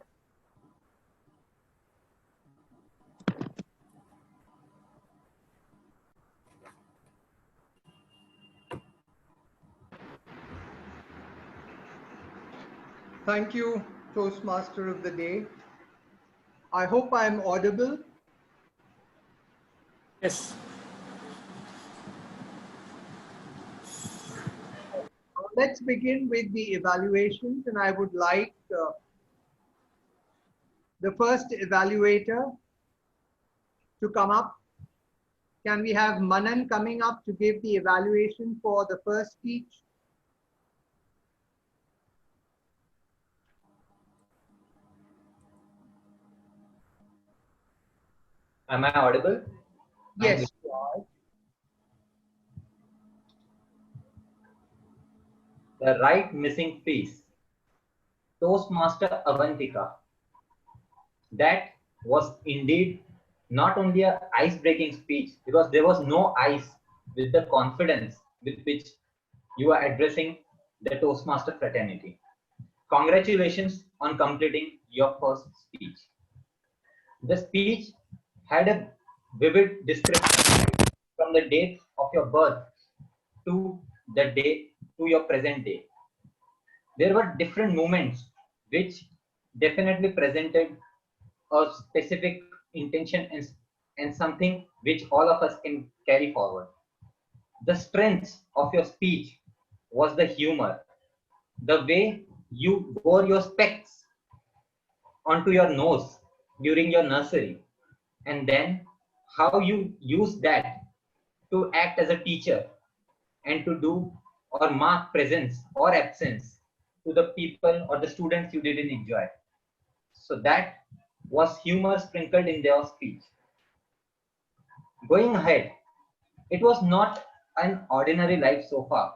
Thank you, Toastmaster of the day. I hope I'm audible. Yes. Let's begin with the evaluations, and I would like the first evaluator to come up. Can we have Manan coming up to give the evaluation for the first speech? Am I audible? Yes. The right missing piece. Toastmaster Avantika. That was indeed not only a ice-breaking speech, because there was no ice with the confidence with which you are addressing the Toastmaster fraternity. Congratulations on completing your first speech. The speech had a vivid description from the date of your birth to the day to your present day. There were different moments which definitely presented a specific intention and something which all of us can carry forward. The strength of your speech was the humor, the way you wore your specs onto your nose during your nursery, and then how you use that to act as a teacher and to do or mark presence or absence to the people or the students you didn't enjoy. So that was humor sprinkled in their speech. Going ahead, it was not an ordinary life so far,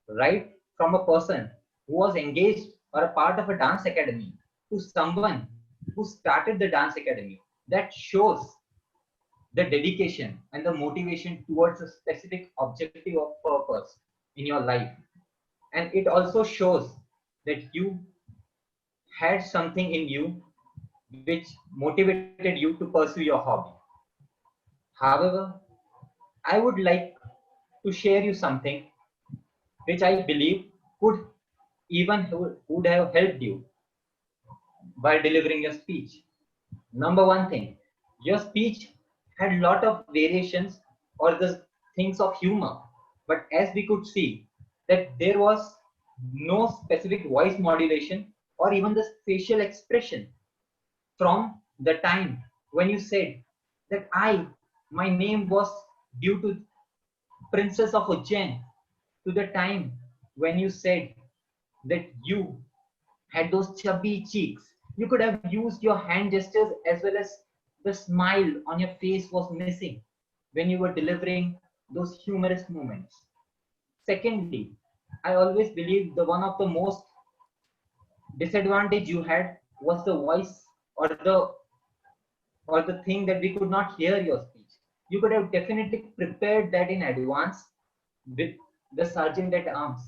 right? From a person who was engaged or a part of a dance academy to someone who started the dance academy. That shows the dedication and the motivation towards a specific objective or purpose in your life. And it also shows that you had something in you which motivated you to pursue your hobby. However, I would like to share you something which I believe could even would have helped you by delivering your speech. Number one thing, your speech had a lot of variations or the things of humor, but as we could see that there was no specific voice modulation or even the facial expression from the time when you said that my name was due to Princess of Ujjain, to the time when you said that you had those chubby cheeks. You could have used your hand gestures as well as the smile on your face was missing when you were delivering those humorous moments. Secondly, I always believe the one of the most disadvantage you had was the voice or the thing that we could not hear your speech. You could have definitely prepared that in advance with the sergeant at arms,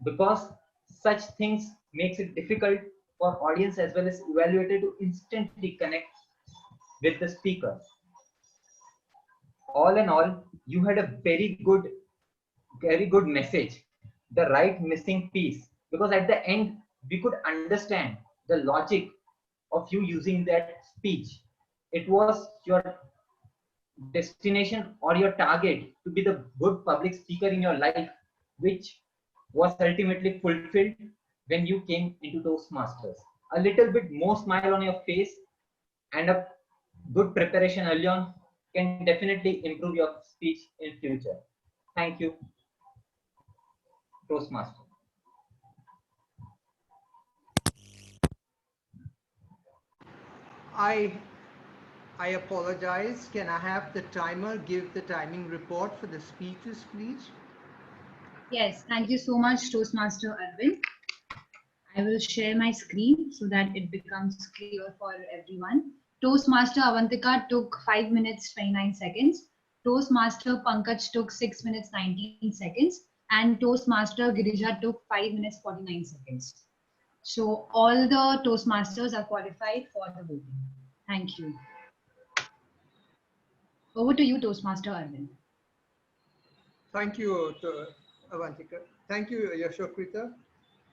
because such things makes it difficult for audience as well as evaluator to instantly connect with the speaker. All in all, you had a very good message, the right missing piece, because at the end we could understand the logic of you using that speech. It was your destination or your target to be the good public speaker in your life, which was ultimately fulfilled when you came into Toastmasters. A little bit more smile on your face and a good preparation early on can definitely improve your speech in future. Thank you, Toastmaster. I I apologize. Can I have the timer give the timing report for the speeches, please? Yes, thank you so much, Toastmaster Arvind. I will share my screen so that it becomes clear for everyone. Toastmaster Avantika took 5 minutes 29 seconds. Toastmaster Pankaj took 6 minutes 19 seconds. And Toastmaster Girija took 5 minutes 49 seconds. So all the Toastmasters are qualified for the voting. Thank you. Over to you, Toastmaster Arvind. Thank you, Avantika. Thank you, Yashokrita.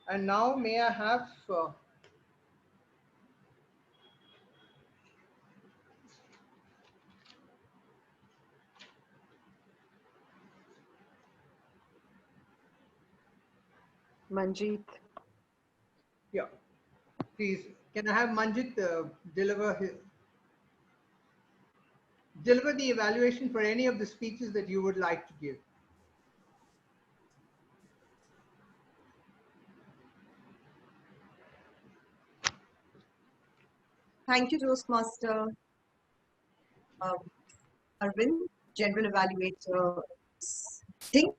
And now may I have Manjeet. yeah, please, can I have Manjit deliver the evaluation for any of the speeches that you would like to give? Thank you, Toastmaster um, Arvind, General Evaluator. Think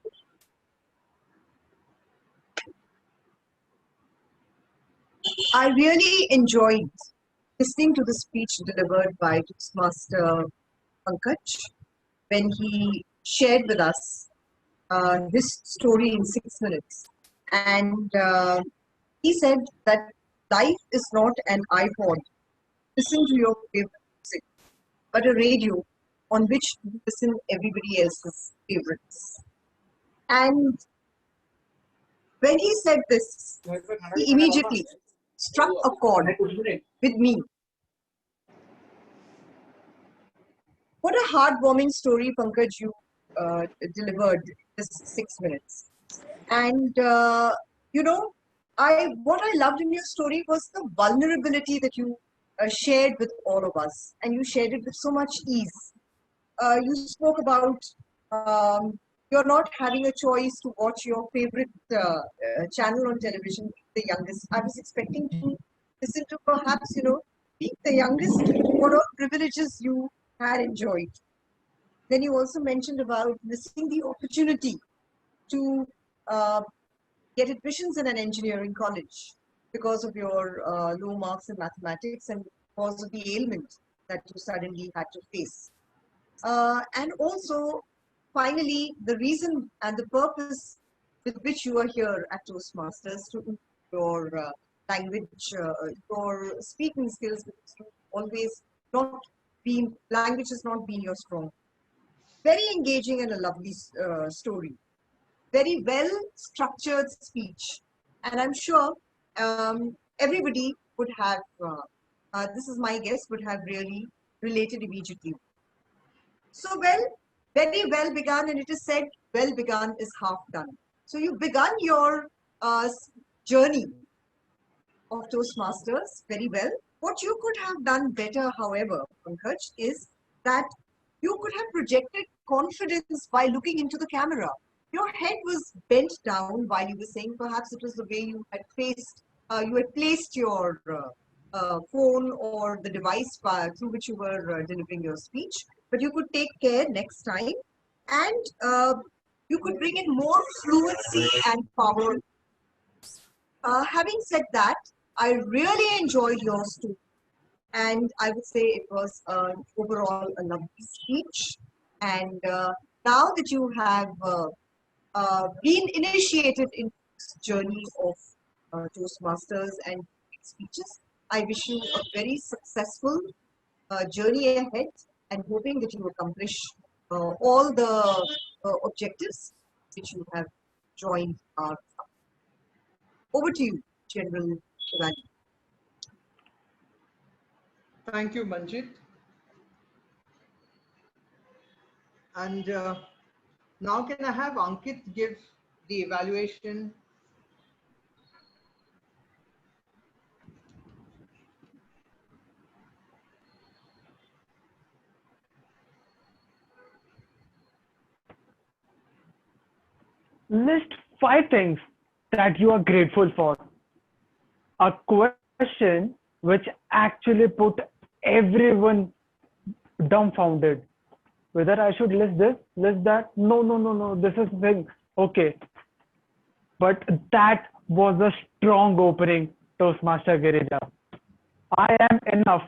I really enjoyed listening to the speech delivered by Toastmaster Pankaj when he shared with us his story in 6 minutes. And he said that life is not an iPod. Listen to your favorite music, but a radio on which you listen everybody else's favorites. And when he said this, he immediately struck a chord with me. What a heartwarming story, Pankaj, you delivered this 6 minutes. And what I loved in your story was the vulnerability that you shared with all of us, and you shared it with so much ease. You spoke about um, you're not having a choice to watch your favorite channel on television, the youngest. I was expecting to listen to perhaps, being the youngest, what all privileges you had enjoyed. Then you also mentioned about missing the opportunity to uh, get admissions in an engineering college because of your low marks in mathematics and because of the ailment that you suddenly had to face. And also, finally, the reason and the purpose with which you are here at Toastmasters to improve your language, your speaking skills, because you always not been, language has not been your strong. Very engaging and a lovely story. Very well structured speech. And I'm sure everybody would have, this is my guess, would have really related immediately. So very well begun, and it is said, well begun is half done. So you've begun your journey of Toastmasters very well. What you could have done better, however, Pankaj, is that you could have projected confidence by looking into the camera. Your head was bent down while you were saying, perhaps it was the way you had placed your phone or the device through which you were delivering your speech. But you could take care next time, and you could bring in more fluency and power. Having said that, I really enjoyed your story, and I would say it was overall a lovely speech. And now that you have been initiated in this journey of Toastmasters and speeches, I wish you a very successful journey ahead, and hoping that you accomplish all the objectives which you have joined our. Over to you, General Evaluator. Thank you, Manjit. And now can I have Ankit give the evaluation? List 5 things that you are grateful for. A question which actually put everyone dumbfounded. Whether I should list this, list that. No, no, no, no. This is the thing. Okay. But that was a strong opening, Toastmaster Girija. I am enough.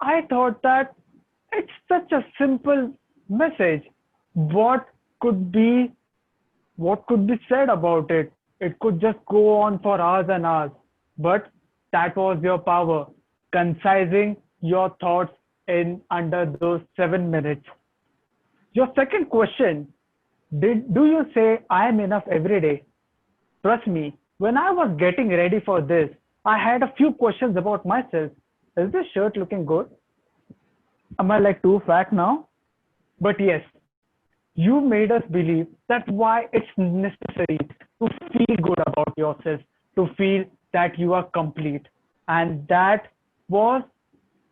I thought that it's such a simple message. What could be what could be said about it? It could just go on for hours and hours. But that was your power, concising your thoughts in under those 7 minutes. Your second question, do you say I am enough every day? Trust me, when I was getting ready for this, I had a few questions about myself. Is this shirt looking good? Am I like too fat now? But yes, you made us believe that why it's necessary to feel good about yourself, to feel that you are complete. And that was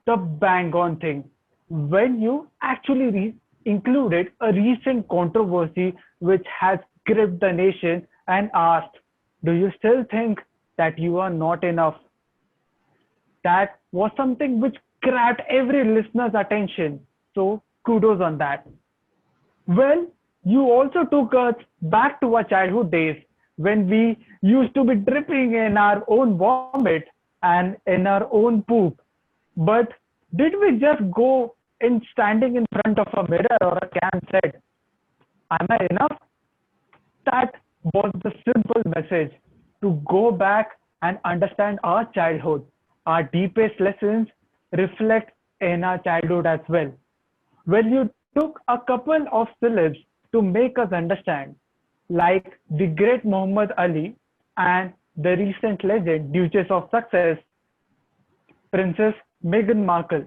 the bang on thing when you actually included a recent controversy which has gripped the nation and asked, do you still think that you are not enough? That was something which grabbed every listener's attention. So kudos on that. Well, you also took us back to our childhood days when we used to be dripping in our own vomit and in our own poop. But did we just go in standing in front of a mirror or a can said, am I enough? That was the simple message to go back and understand our childhood. Our deepest lessons reflect in our childhood as well. Well, you took a couple of syllabs to make us understand, like the great Muhammad Ali and the recent legend, Duchess of Success, Princess Meghan Markle.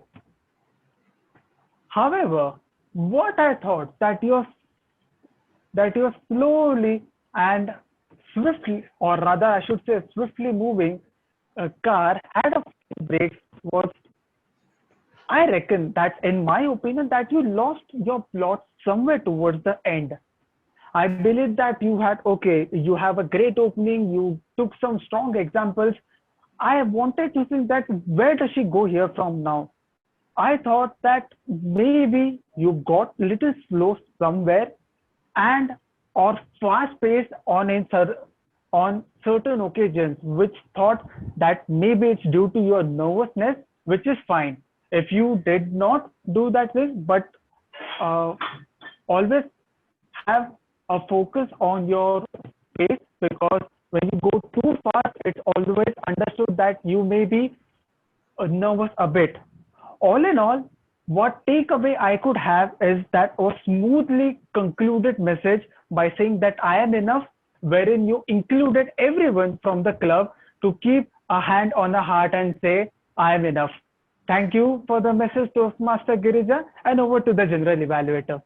However, what I thought that you're slowly and swiftly, or rather I should say swiftly moving car had a few breaks was, I reckon that in my opinion that you lost your plot somewhere towards the end. I believe that you had, okay, you have a great opening, you took some strong examples. I wanted to think that where does she go here from now? I thought that maybe you got little slow somewhere and or fast paced on certain occasions, which thought that maybe it's due to your nervousness, which is fine. If you did not do that thing, but always have a focus on your pace, because when you go too fast, it's always understood that you may be nervous a bit. All in all, what takeaway I could have is that a smoothly concluded message by saying that I am enough, wherein you included everyone from the club to keep a hand on the heart and say, I am enough. Thank you for the message, Toastmaster Girija, and over to the General Evaluator.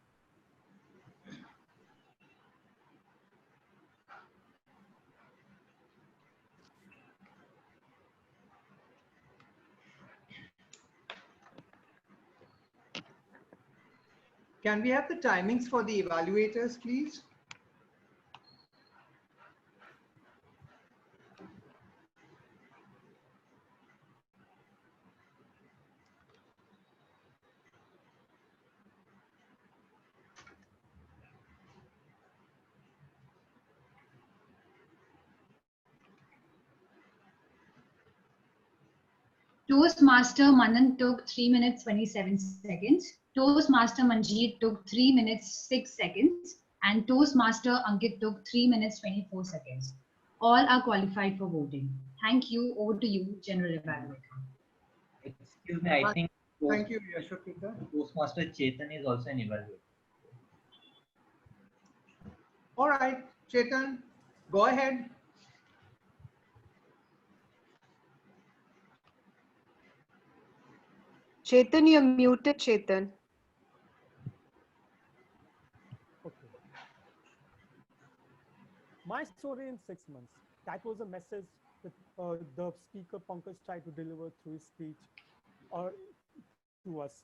Can we have the timings for the evaluators, please? Toastmaster Manan took 3 minutes 27 seconds. Toastmaster Manjeet took 3 minutes 6 seconds. And Toastmaster Ankit took 3 minutes 24 seconds. All are qualified for voting. Thank you. Over to you, General Evaluator. Excuse me, I think Thank you, Yashokita. Toastmaster Chetan is also an evaluator. All right, Chetan, go ahead. Chetan, you're muted, Chetan. Okay. My story in 6 months. That was a message that the speaker Pankaj tried to deliver through his speech to us.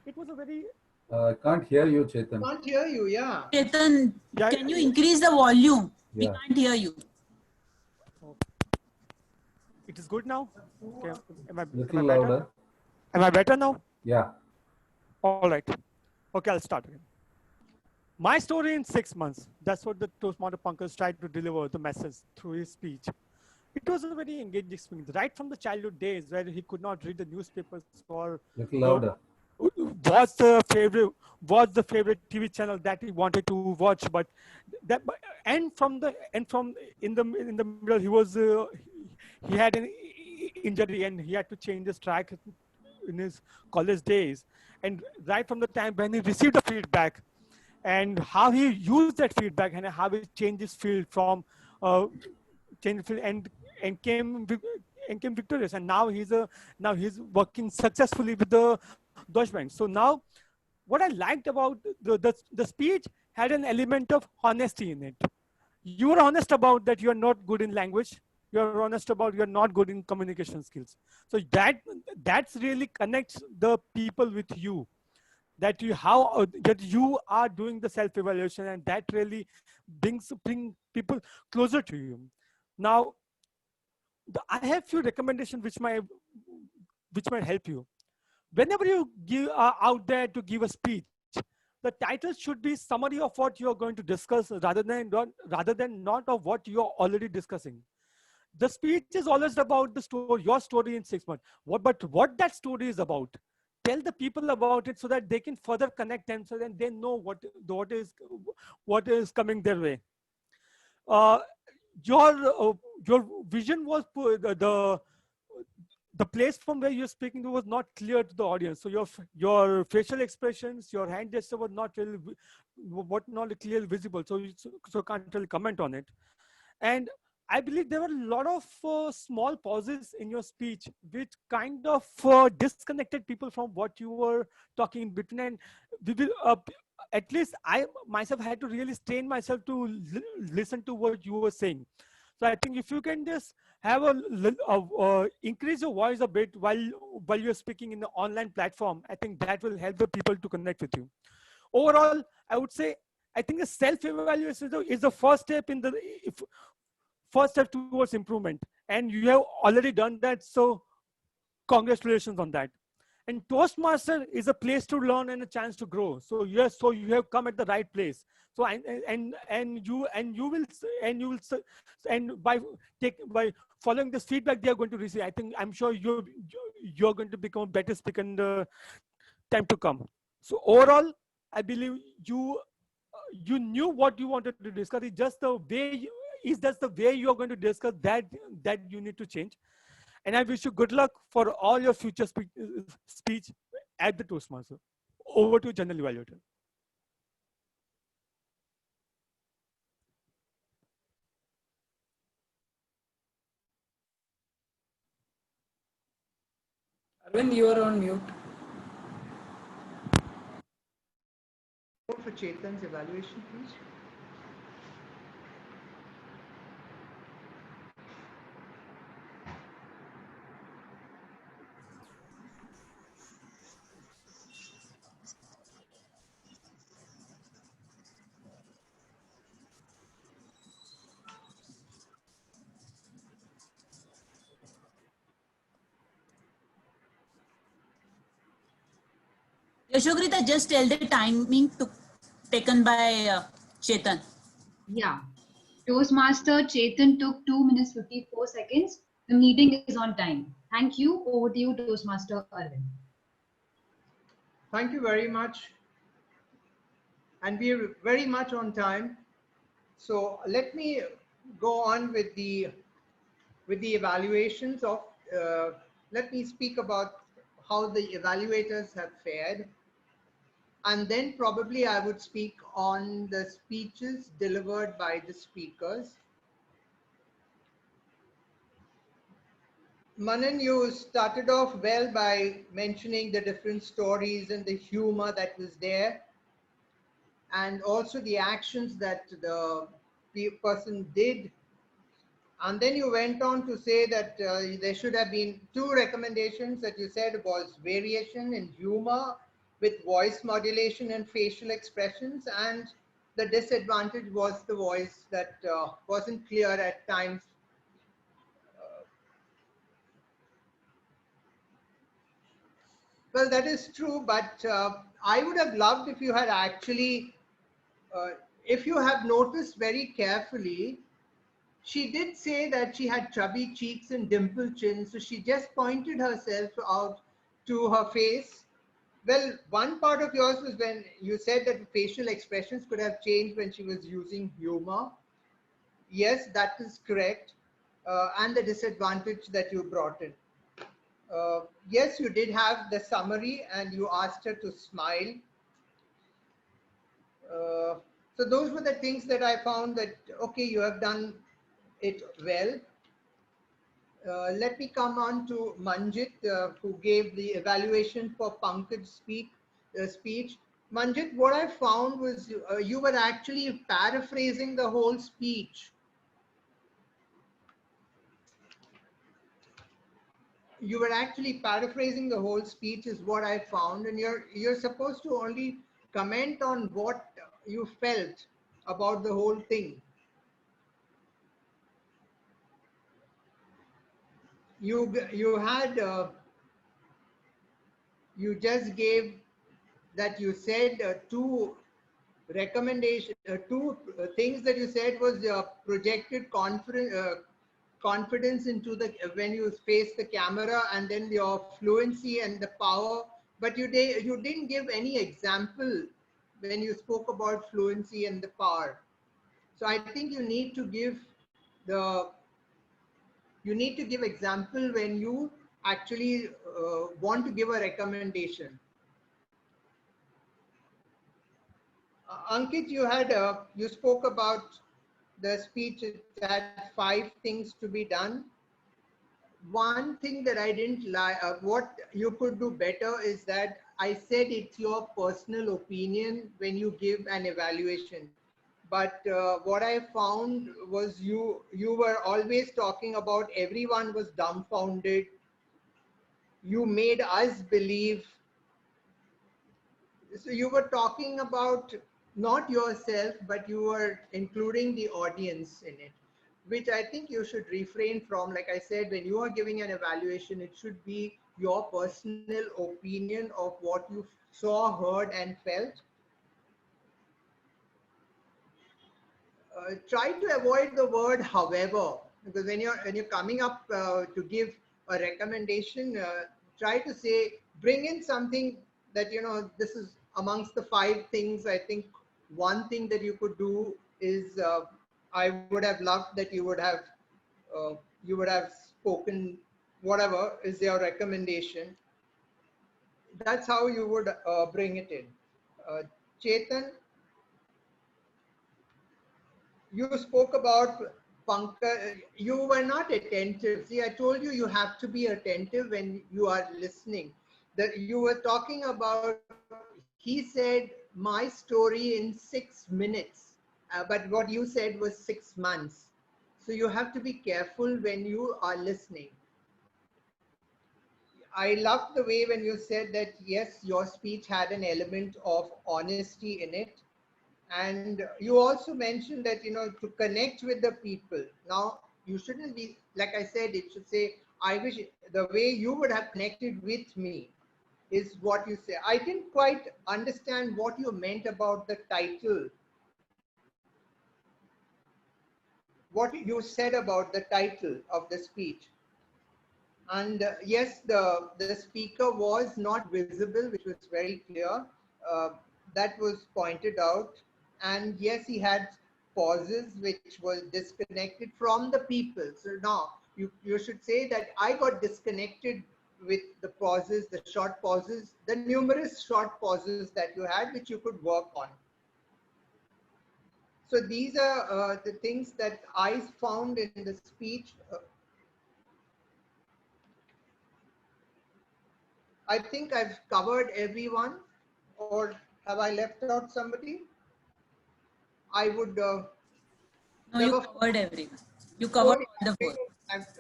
It was a very... I can't hear you, Chetan. Can't hear you, yeah. Chetan, can you increase the volume? Yeah. We can't hear you. It is good now? Okay. Am I Little better? louder. Am I better now? Yeah. All right. Okay, I'll start again. My story in 6 months. That's what the Toastmaster Pankaj tried to deliver the message through his speech. It was a very engaging experience, right from the childhood days where he could not read the newspapers or Little louder. watch the favorite TV channel that he wanted to watch, but that and from in the middle he had an injury and he had to change his track in his college days, and right from the time when he received the feedback and how he used that feedback and how he changed his field from uh, changed field and came victorious, and now he's working successfully with the Deutsche Bank. So now what I liked about the speech had an element of honesty in it. You are honest about that you are not good in language. You are honest about you're not good in communication skills. So that's really connects the people with you. That that you are doing the self evaluation, and that really bring people closer to you. Now, I have few recommendations which might help you. Whenever you are out there to give a speech, the title should be summary of what you are going to discuss rather than not of what you are already discussing. The speech is always about the story, your story in 6 months. What that story is about, tell the people about it so that they can further connect themselves and they know what is coming their way. Uh, your vision was the place from where you're speaking was not clear to the audience. So your facial expressions, your hand gesture was not really not clearly visible. So can't really comment on it. And I believe there were a lot of small pauses in your speech, which kind of disconnected people from what you were talking in between. And we will, at least I myself had to really strain myself to listen to what you were saying. So I think if you can just have increase your voice a bit while you're speaking in the online platform, I think that will help the people to connect with you. Overall, I would say I think the self-evaluation is the first step first step towards improvement, and you have already done that. So congratulations on that. And Toastmaster is a place to learn and a chance to grow. So yes, so you have come at the right place. So and by following this feedback they are going to receive, I'm sure you're going to become a better speaker in the time to come. So overall, I believe you knew what you wanted to discuss. It's just the way is that's the way you're going to discuss that you need to change. And I wish you good luck for all your future speech at the Toastmaster. Over to General Evaluator. Arvind, you are on mute. For Chetan's evaluation, please. Yashogrita, just tell the timing taken by Chetan. Yeah. Toastmaster Chetan took 2 minutes 54 seconds. The meeting is on time. Thank you. Over to you, Toastmaster Arvind. Thank you very much. And we are very much on time. So let me go on with the evaluations of, let me speak about how the evaluators have fared. And then probably I would speak on the speeches delivered by the speakers. Manan, you started off well by mentioning the different stories and the humor that was there, and also the actions that the person did. And then you went on to say that there should have been 2 recommendations that you said was variation in humor with voice modulation and facial expressions, and the disadvantage was the voice that wasn't clear at times. Well, that is true, but I would have loved if you had actually, if you have noticed very carefully, she did say that she had chubby cheeks and dimpled chin, so she just pointed herself out to her face. Well, one part of yours was when you said that facial expressions could have changed when she was using humor. Yes, that is correct. And the disadvantage that you brought in. Yes, you did have the summary and you asked her to smile. Uh, so those were the things that I found that, okay, you have done it well. Let me come on to Manjit, who gave the evaluation for Pankaj's speech. Manjit, what I found was you were actually paraphrasing the whole speech. You were actually paraphrasing the whole speech is what I found, and you're supposed to only comment on what you felt about the whole thing. You had you just gave that you said two recommendation two things that you said was projected confidence into the when you face the camera, and then your fluency and the power, but you didn't give any example when you spoke about fluency and the power. So I think the you need to give example when you actually want to give a recommendation. Ankit, you spoke about the speech. It had 5 things to be done. One thing that I didn't like, what you could do better is that I said it's your personal opinion when you give an evaluation. But what I found was you were always talking about everyone was dumbfounded. You made us believe. So you were talking about not yourself, but you were including the audience in it, which I think you should refrain from. Like I said, when you are giving an evaluation, it should be your personal opinion of what you saw, heard, and felt. Try to avoid the word however, because when you're coming up to give a recommendation, try to say, bring in something that this is amongst the 5 things. I think one thing that you could do is I would have loved that you would have spoken whatever is your recommendation. That's how you would bring it in. Chetan, you spoke about Pankaj. You were not attentive. See, I told you you have to be attentive when you are listening. That you were talking about, he said my story in 6 minutes, but what you said was 6 months. So you have to be careful when you are listening. I loved the way when you said that, yes, your speech had an element of honesty in it. And you also mentioned that, to connect with the people. Now, you shouldn't be, like I said, it should say, I wish the way you would have connected with me is what you say. I didn't quite understand what you meant about the title. What you said about the title of the speech. And yes, the speaker was not visible, which was very clear. Uh, that was pointed out. And yes, he had pauses which were disconnected from the people. So now you should say that I got disconnected with the pauses, the short pauses, the numerous short pauses that you had, which you could work on. So these are the things that I found in the speech. I think I've covered everyone, or have I left out somebody? I would. No, you covered everyone. You covered all the 4.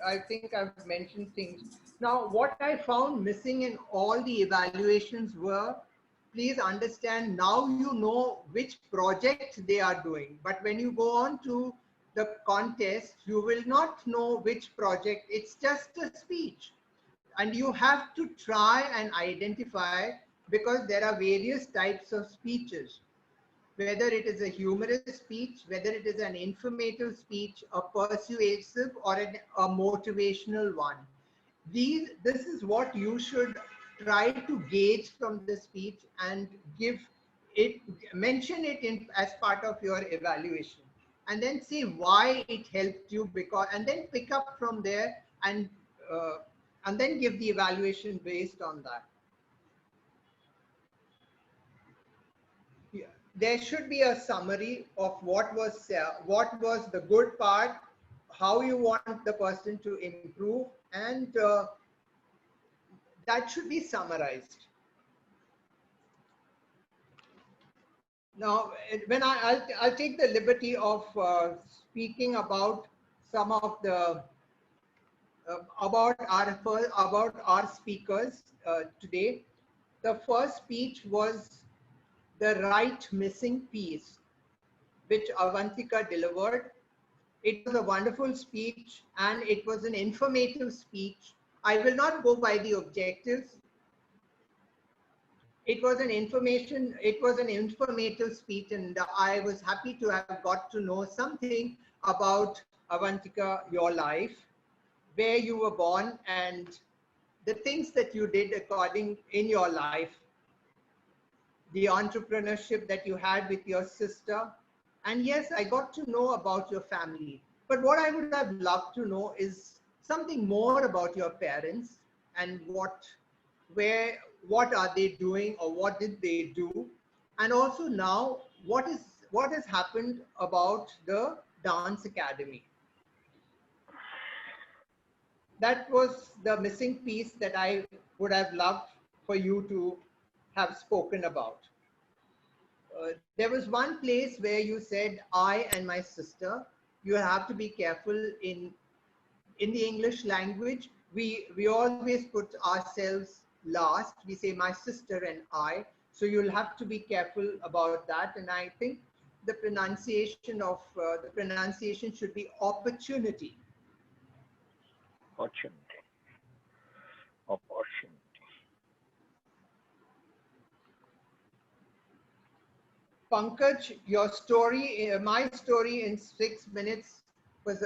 I think I've mentioned things. Now, what I found missing in all the evaluations were, please understand, now you know which project they are doing. But when you go on to the contest, you will not know which project. It's just a speech. And you have to try and identify, because there are various types of speeches, whether it is a humorous speech, whether it is an informative speech, a persuasive, or a motivational one. This is what you should try to gauge from the speech and give it, mention it in as part of your evaluation, and then say why it helped you, because, and then pick up from there, and then give the evaluation based on that. Yeah. There should be a summary of what was the good part, how you want the person to improve, and that should be summarized. Now, I'll take the liberty of speaking about some of the about our speakers today. The first speech was the right missing piece, which Avantika delivered. It was a wonderful speech, and it was an informative speech. I will not go by the objectives. It was an informative speech, and I was happy to have got to know something about Avantika, your life, where you were born, and the things that you did in your life, the entrepreneurship that you had with your sister. And yes, I got to know about your family. But what I would have loved to know is something more about your parents, and what are they doing, or what did they do? And also now, what has happened about the dance academy? That was the missing piece that I would have loved for you to have spoken about. There was one place where you said, I and my sister. You have to be careful in the English language. We always put ourselves last. We say my sister and I. So you'll have to be careful about that. And I think the pronunciation should be opportunity. Opportunity. Pankaj, your story, my story in 6 minutes was,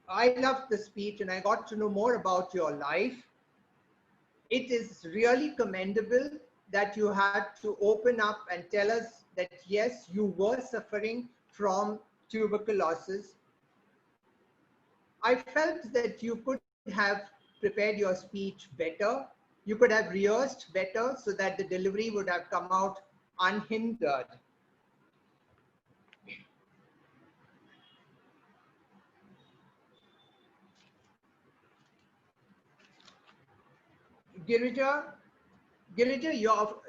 I loved the speech and I got to know more about your life. It is really commendable that you had to open up and tell us that yes, you were suffering from tuberculosis. I felt that you could have prepared your speech better. You could have rehearsed better so that the delivery would have come out unhindered. Girija,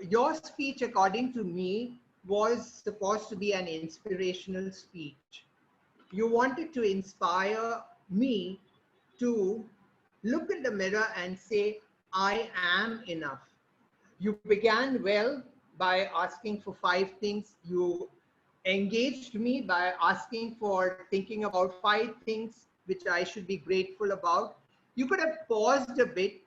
your speech, according to me, was supposed to be an inspirational speech. You wanted to inspire me to look in the mirror and say, I am enough. You began well by asking for 5 things. You engaged me by asking for thinking about 5 things which I should be grateful about. You could have paused a bit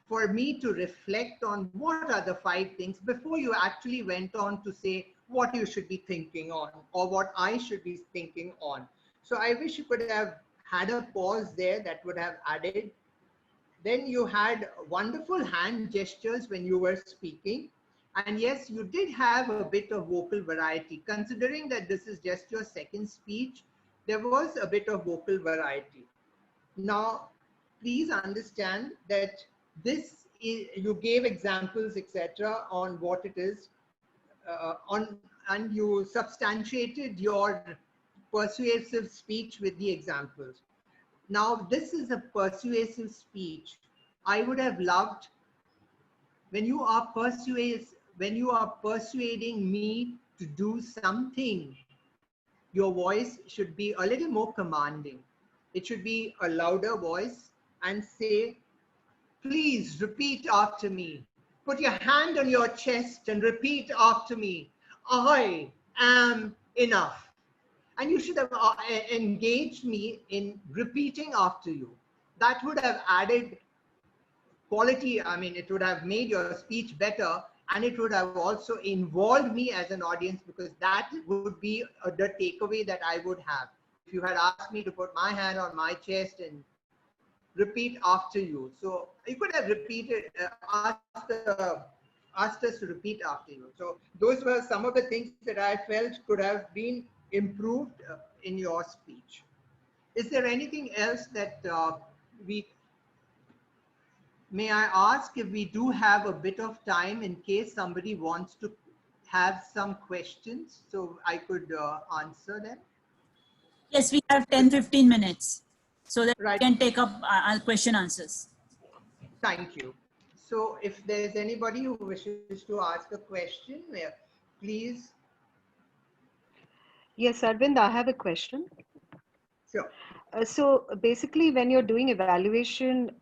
for me to reflect on what are the 5 things before you actually went on to say what you should be thinking on, or what I should be thinking on. So I wish you could have had a pause there that would have added. Then you had wonderful hand gestures when you were speaking. And yes, you did have a bit of vocal variety. Considering that this is just your second speech, there was a bit of vocal variety. Now, please understand that this is, you gave examples, etc., on what it is, and you substantiated your persuasive speech with the examples. Now, this is a persuasive speech. I would have loved when you are persuading me to do something, your voice should be a little more commanding. It should be a louder voice, and say, please repeat after me. Put your hand on your chest and repeat after me. I am enough. And you should have engaged me in repeating after you. That would have added quality, I mean, it would have made your speech better, and it would have also involved me as an audience, because that would be the takeaway that I would have. If you had asked me to put my hand on my chest and repeat after you. So you could have repeated, asked us to repeat after you. So those were some of the things that I felt could have been improved in your speech. Is there anything else that may I ask if we do have a bit of time in case somebody wants to have some questions, so I could answer them? Yes, we have 10-15 minutes so that Right. we can take up question answers. Thank you. So if there's anybody who wishes to ask a question, please. Yes, Arvind, I have a question. Sure. So basically, when you're doing evaluation,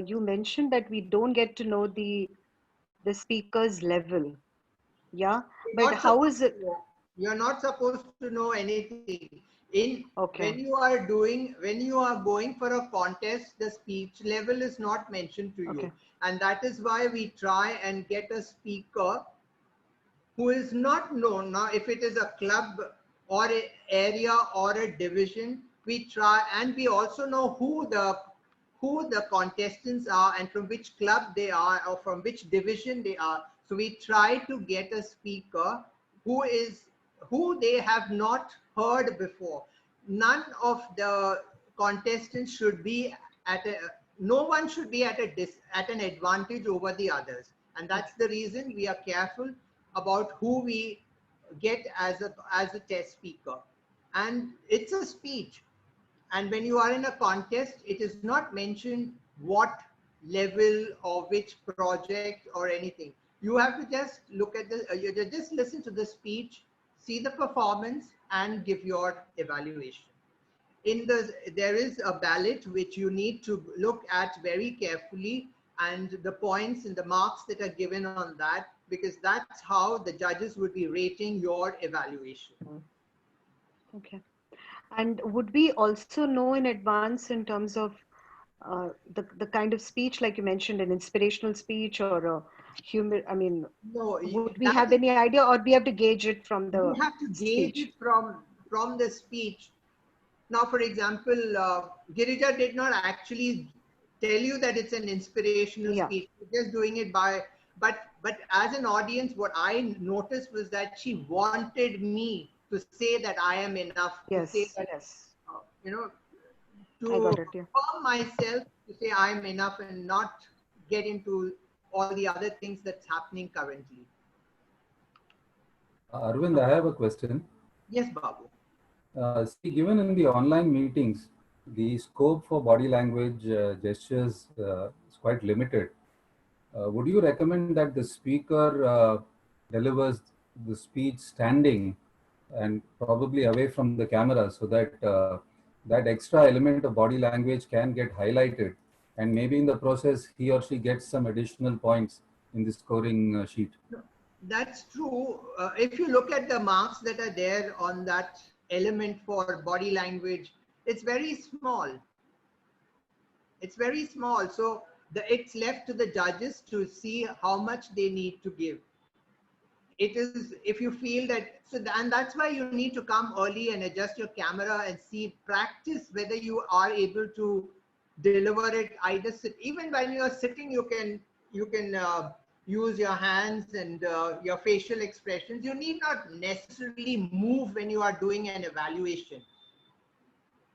you mentioned that we don't get to know the speaker's level. Yeah, but how is it? You're not supposed to know anything. Okay. When you are going for a contest, the speech level is not mentioned to you. Okay. And that is why we try and get a speaker who is not known. Now, if it is a club or an area or a division, we try, and we also know who the contestants are and from which club they are or from which division they are. So we try to get a speaker who they have not heard before. None of the contestants should be no one should be at an advantage over the others. And that's the reason we are careful about who we get as a test speaker. And it's a speech. And when you are in a contest, it is not mentioned what level or which project or anything. You have to just look at you just listen to the speech, see the performance, and give your evaluation. There is a ballot which you need to look at very carefully, and the points and the marks that are given on that, because that's how the judges would be rating your evaluation. Okay. And would we also know in advance in terms of the kind of speech, like you mentioned, an inspirational speech or a humor? I mean, no, would we have any idea, or we have to gauge it from the you have to gauge speech? it from the speech. Now, for example, Girija did not actually tell you that it's an inspirational speech. She's just doing it but as an audience, what I noticed was that she wanted me to say that I am enough, to say that, to affirm myself, to say I'm enough and not get into all the other things that's happening currently. Arvind, I have a question. Yes, Babu. See, given in the online meetings, the scope for body language gestures is quite limited. Would you recommend that the speaker delivers the speech standing and probably away from the camera, so that that extra element of body language can get highlighted, and maybe in the process he or she gets some additional points in the scoring sheet? That's true. If you look at the marks that are there on that element for body language, it's very small. It's very small. So it's left to the judges to see how much they need to give. It is, if you feel that, and that's why you need to come early and adjust your camera and practice whether you are able to deliver it. Even when you are sitting, you can use your hands and your facial expressions. You need not necessarily move when you are doing an evaluation.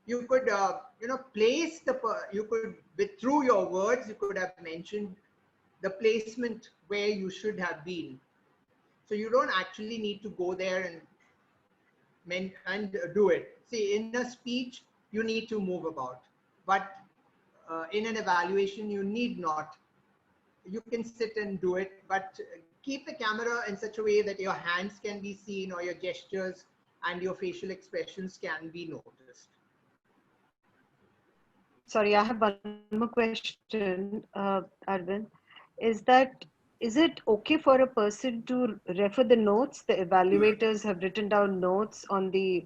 You could, place through your words, you could have mentioned the placement where you should have been. So you don't actually need to go there and do it. See, in a speech, you need to move about, but in an evaluation, you need not. You can sit and do it, but keep the camera in such a way that your hands can be seen, or your gestures and your facial expressions can be noticed. Sorry, I have one more question, Arvind. Is it okay for a person to refer the notes? The evaluators have written down notes on the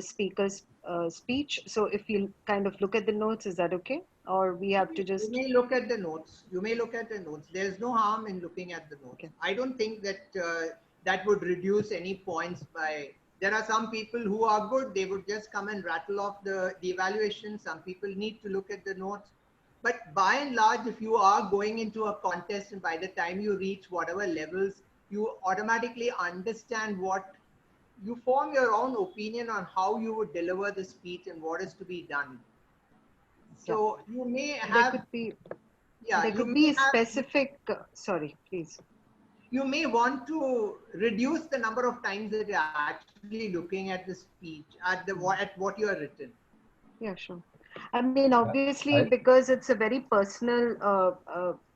speaker's speech. So if you kind of look at the notes, is that okay? or we have to You just? may look at the notes. You may look at the notes. There's no harm in looking at the notes. Okay. I don't think that that would reduce any points by. There are some people who are good. They would just come and rattle off the evaluation. Some people need to look at the notes. But by and large, if you are going into a contest and by the time you reach whatever levels, you automatically understand what you form your own opinion on how you would deliver the speech and what is to be done. Yeah. So you may There have, could be. yeah, There you could may be have, specific. Sorry, please. you may want to reduce the number of times that you're actually looking at the speech at what you are written. Yeah, sure. I mean, obviously, I, because it's a very personal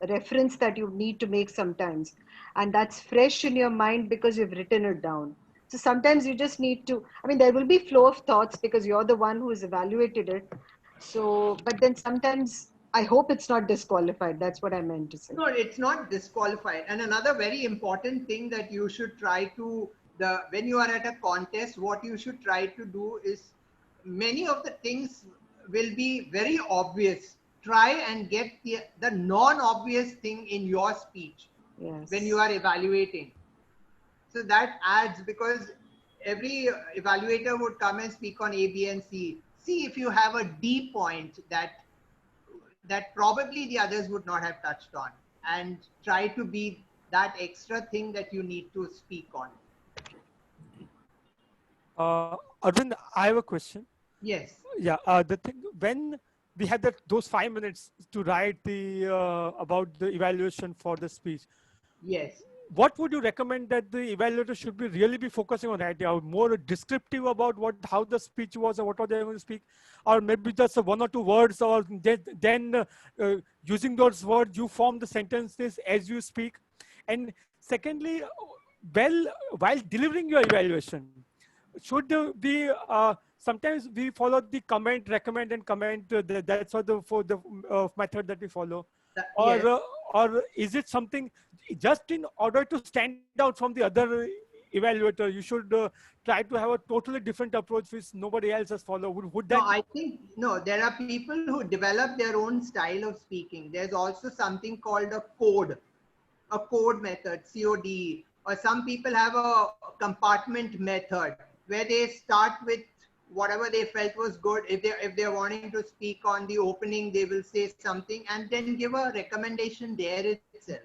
reference that you need to make sometimes, and that's fresh in your mind because you've written it down. So sometimes you just need to, I mean, there will be flow of thoughts because you're the one who has evaluated it. So, but then sometimes I hope it's not disqualified. That's what I meant to say. No, it's not disqualified. And another very important thing that you should try to when you are at a contest, what you should try to do is many of the things will be very obvious. Try and get the non-obvious thing in your speech when you Yes. are evaluating. So that adds, because every evaluator would come and speak on A, B, and C. See if you have a D point that probably the others would not have touched on, and try to be that extra thing that you need to speak on. Arvind, I have a question. Yes. Yeah, the thing when we had those 5 minutes to write the about the evaluation for the speech, Yes. what would you recommend that the evaluator should be really be focusing on? Right, more descriptive about how the speech was or what are they going to speak, or maybe just one or two words, or then using those words you form the sentences as you speak. And secondly, well, while delivering your evaluation, should be sometimes we follow the comment, recommend, and comment. That's what the method that we follow, Yes. or is it something just in order to stand out from the other evaluator? You should try to have a totally different approach which nobody else has followed. Would No, that? I think no. There are people who develop their own style of speaking. There's also something called a code method, COD, or some people have a compartment method where they start with whatever they felt was good. If they're wanting to speak on the opening, they will say something and then give a recommendation there itself.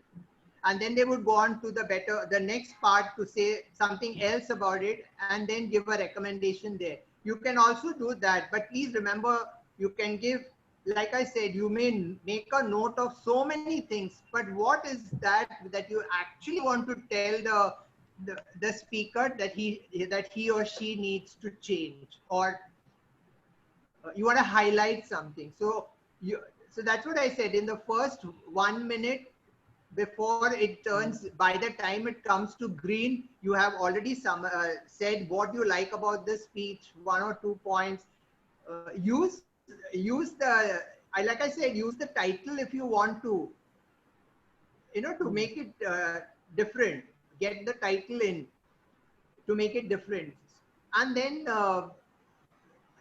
And then they would go on to the next part to say something else about it and then give a recommendation there. You can also do that, but please remember, you can give, like I said, you may make a note of so many things, but what is that you actually want to tell the speaker that he or she needs to change, or you want to highlight something. So that's what I said. In the first 1 minute, before it turns, by the time it comes to green, you have already said what you like about the speech, 1 or 2 points. Use the, like I said, use the title if you want to make it different. Get the title in to make it different. And then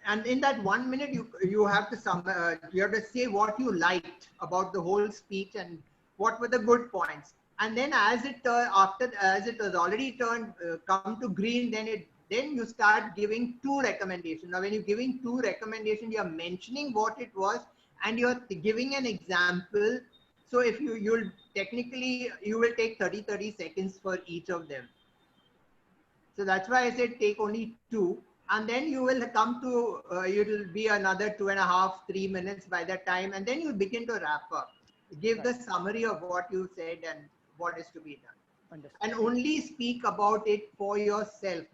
and in that 1 minute, you have to you have to say what you liked about the whole speech and what were the good points. And then as it has already turned come to green, then you start giving two recommendations. Now when you're giving two recommendations, you're mentioning what it was and you're giving an example. So if you'll technically, you will take 30 seconds for each of them. So that's why I said take only two, and then you will come to, it will be another 2.5, 3 minutes by that time, and then you begin to wrap up. Give the summary of what you said and what is to be done. Understood. And only speak about it for yourself.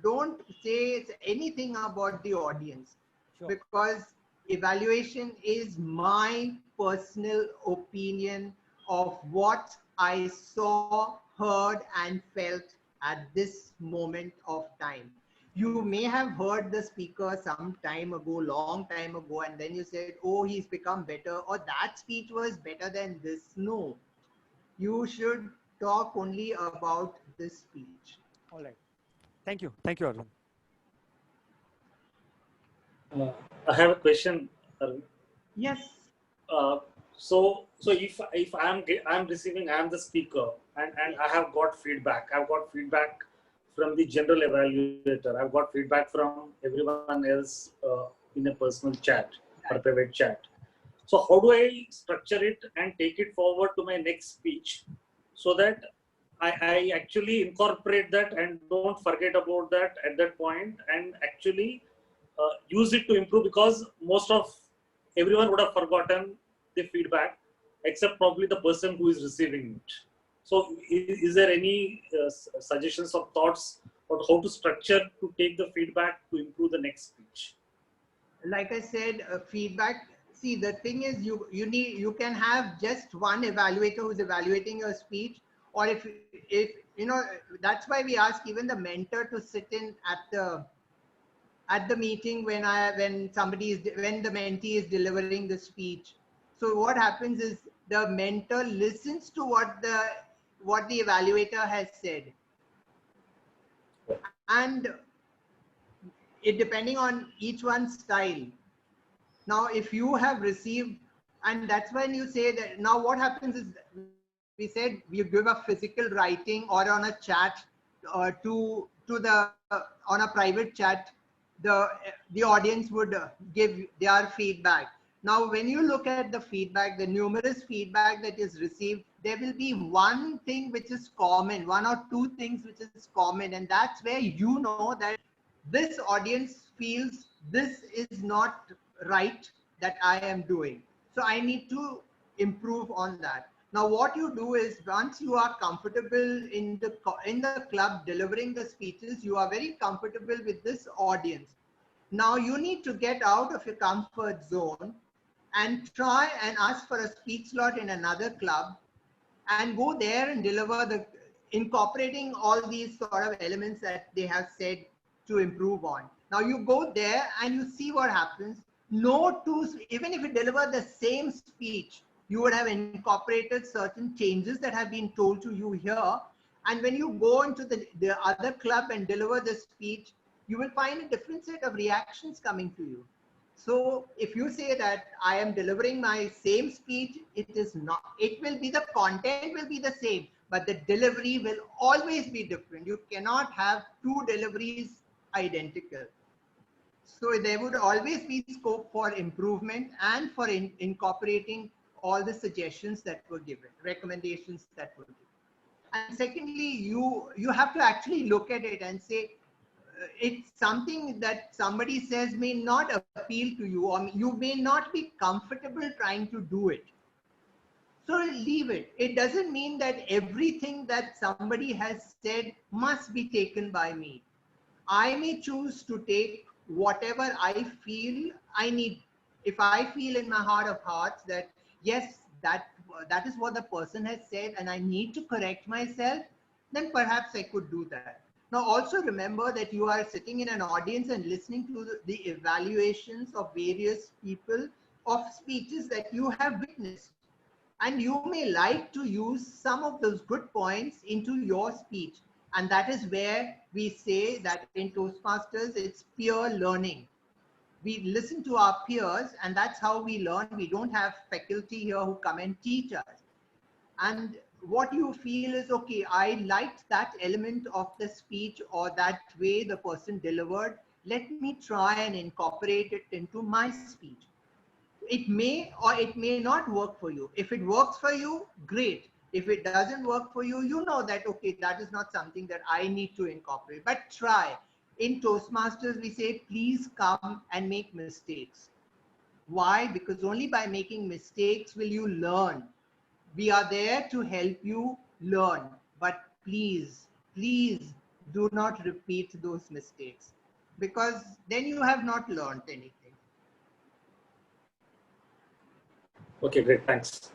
Don't say anything about the audience. Sure. Because evaluation is my personal opinion of what I saw, heard, and felt at this moment of time. You may have heard the speaker some time ago, long time ago, and then you said, oh, he's become better, or that speech was better than this. No, you should talk only about this speech. All right. Thank you, Arvind. I have a question, Arvind. Yes. So if I'm receiving, I'm the speaker, and I have got feedback. I've got feedback from the general evaluator. I've got feedback from everyone else in a personal chat or private chat. So how do I structure it and take it forward to my next speech so that I actually incorporate that and don't forget about that at that point, and actually use it to improve, because most of everyone would have forgotten the feedback except probably the person who is receiving it. So is there any suggestions or thoughts on how to structure to take the feedback to improve the next speech? Like I said, feedback. See, the thing is, you can have just one evaluator who's evaluating your speech, or if you know, that's why we ask even the mentor to sit in at the meeting when the mentee is delivering the speech. So what happens is the mentor listens to what the evaluator has said, and it depending on each one's style. Now, if you have received, and that's when you say that, now what happens is, we said you give a physical writing or on a chat on a private chat, the audience would give their feedback. Now, when you look at the feedback, the numerous feedback that is received, there will be one thing which is common, one or two things which is common, and that's where you know that this audience feels this is not right that I am doing. So I need to improve on that. Now, what you do is, once you are comfortable in the club delivering the speeches, you are very comfortable with this audience. Now you need to get out of your comfort zone and try and ask for a speech slot in another club and go there and deliver incorporating all these sort of elements that they have said to improve on. Now you go there and you see what happens. Even if you deliver the same speech, you would have incorporated certain changes that have been told to you here. And when you go into the other club and deliver the speech, you will find a different set of reactions coming to you. So if you say that I am delivering my same speech, it is not. It will be, the content will be the same, but the delivery will always be different. You cannot have two deliveries identical. So there would always be scope for improvement and for incorporating all the suggestions that were given, recommendations that were given. And secondly, you have to actually look at it and say, it's something that somebody says may not appeal to you, or you may not be comfortable trying to do it. So leave it. It doesn't mean that everything that somebody has said must be taken by me. I may choose to take whatever I feel I need. If I feel in my heart of hearts that yes, that is what the person has said and I need to correct myself, then perhaps I could do that. Now also remember that you are sitting in an audience and listening to the evaluations of various people of speeches that you have witnessed. And you may like to use some of those good points into your speech. And that is where we say that in Toastmasters, it's peer learning. We listen to our peers, and that's how we learn. We don't have faculty here who come and teach us. And what you feel is, okay, I liked that element of the speech or that way the person delivered. Let me try and incorporate it into my speech. It may or it may not work for you. If it works for you, great. If it doesn't work for you, you know that, okay, that is not something that I need to incorporate, but try. In Toastmasters, we say, please come and make mistakes. Why? Because only by making mistakes will you learn. We are there to help you learn, but please do not repeat those mistakes, because then you have not learned anything. Okay, great. Thanks.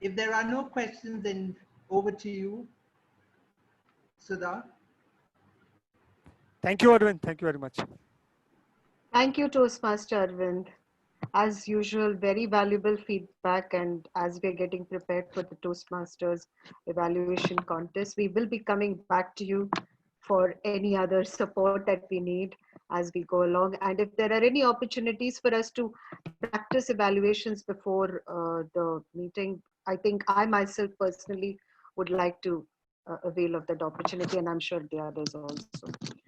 If there are no questions, then over to you, Sudha. Thank you, Arvind. Thank you very much. Thank you, Toastmaster Arvind. As usual, very valuable feedback. And as we're getting prepared for the Toastmasters evaluation contest, we will be coming back to you for any other support that we need as we go along. And if there are any opportunities for us to practice evaluations before the meeting, I think I myself personally would like to avail of that opportunity, and I'm sure the others also.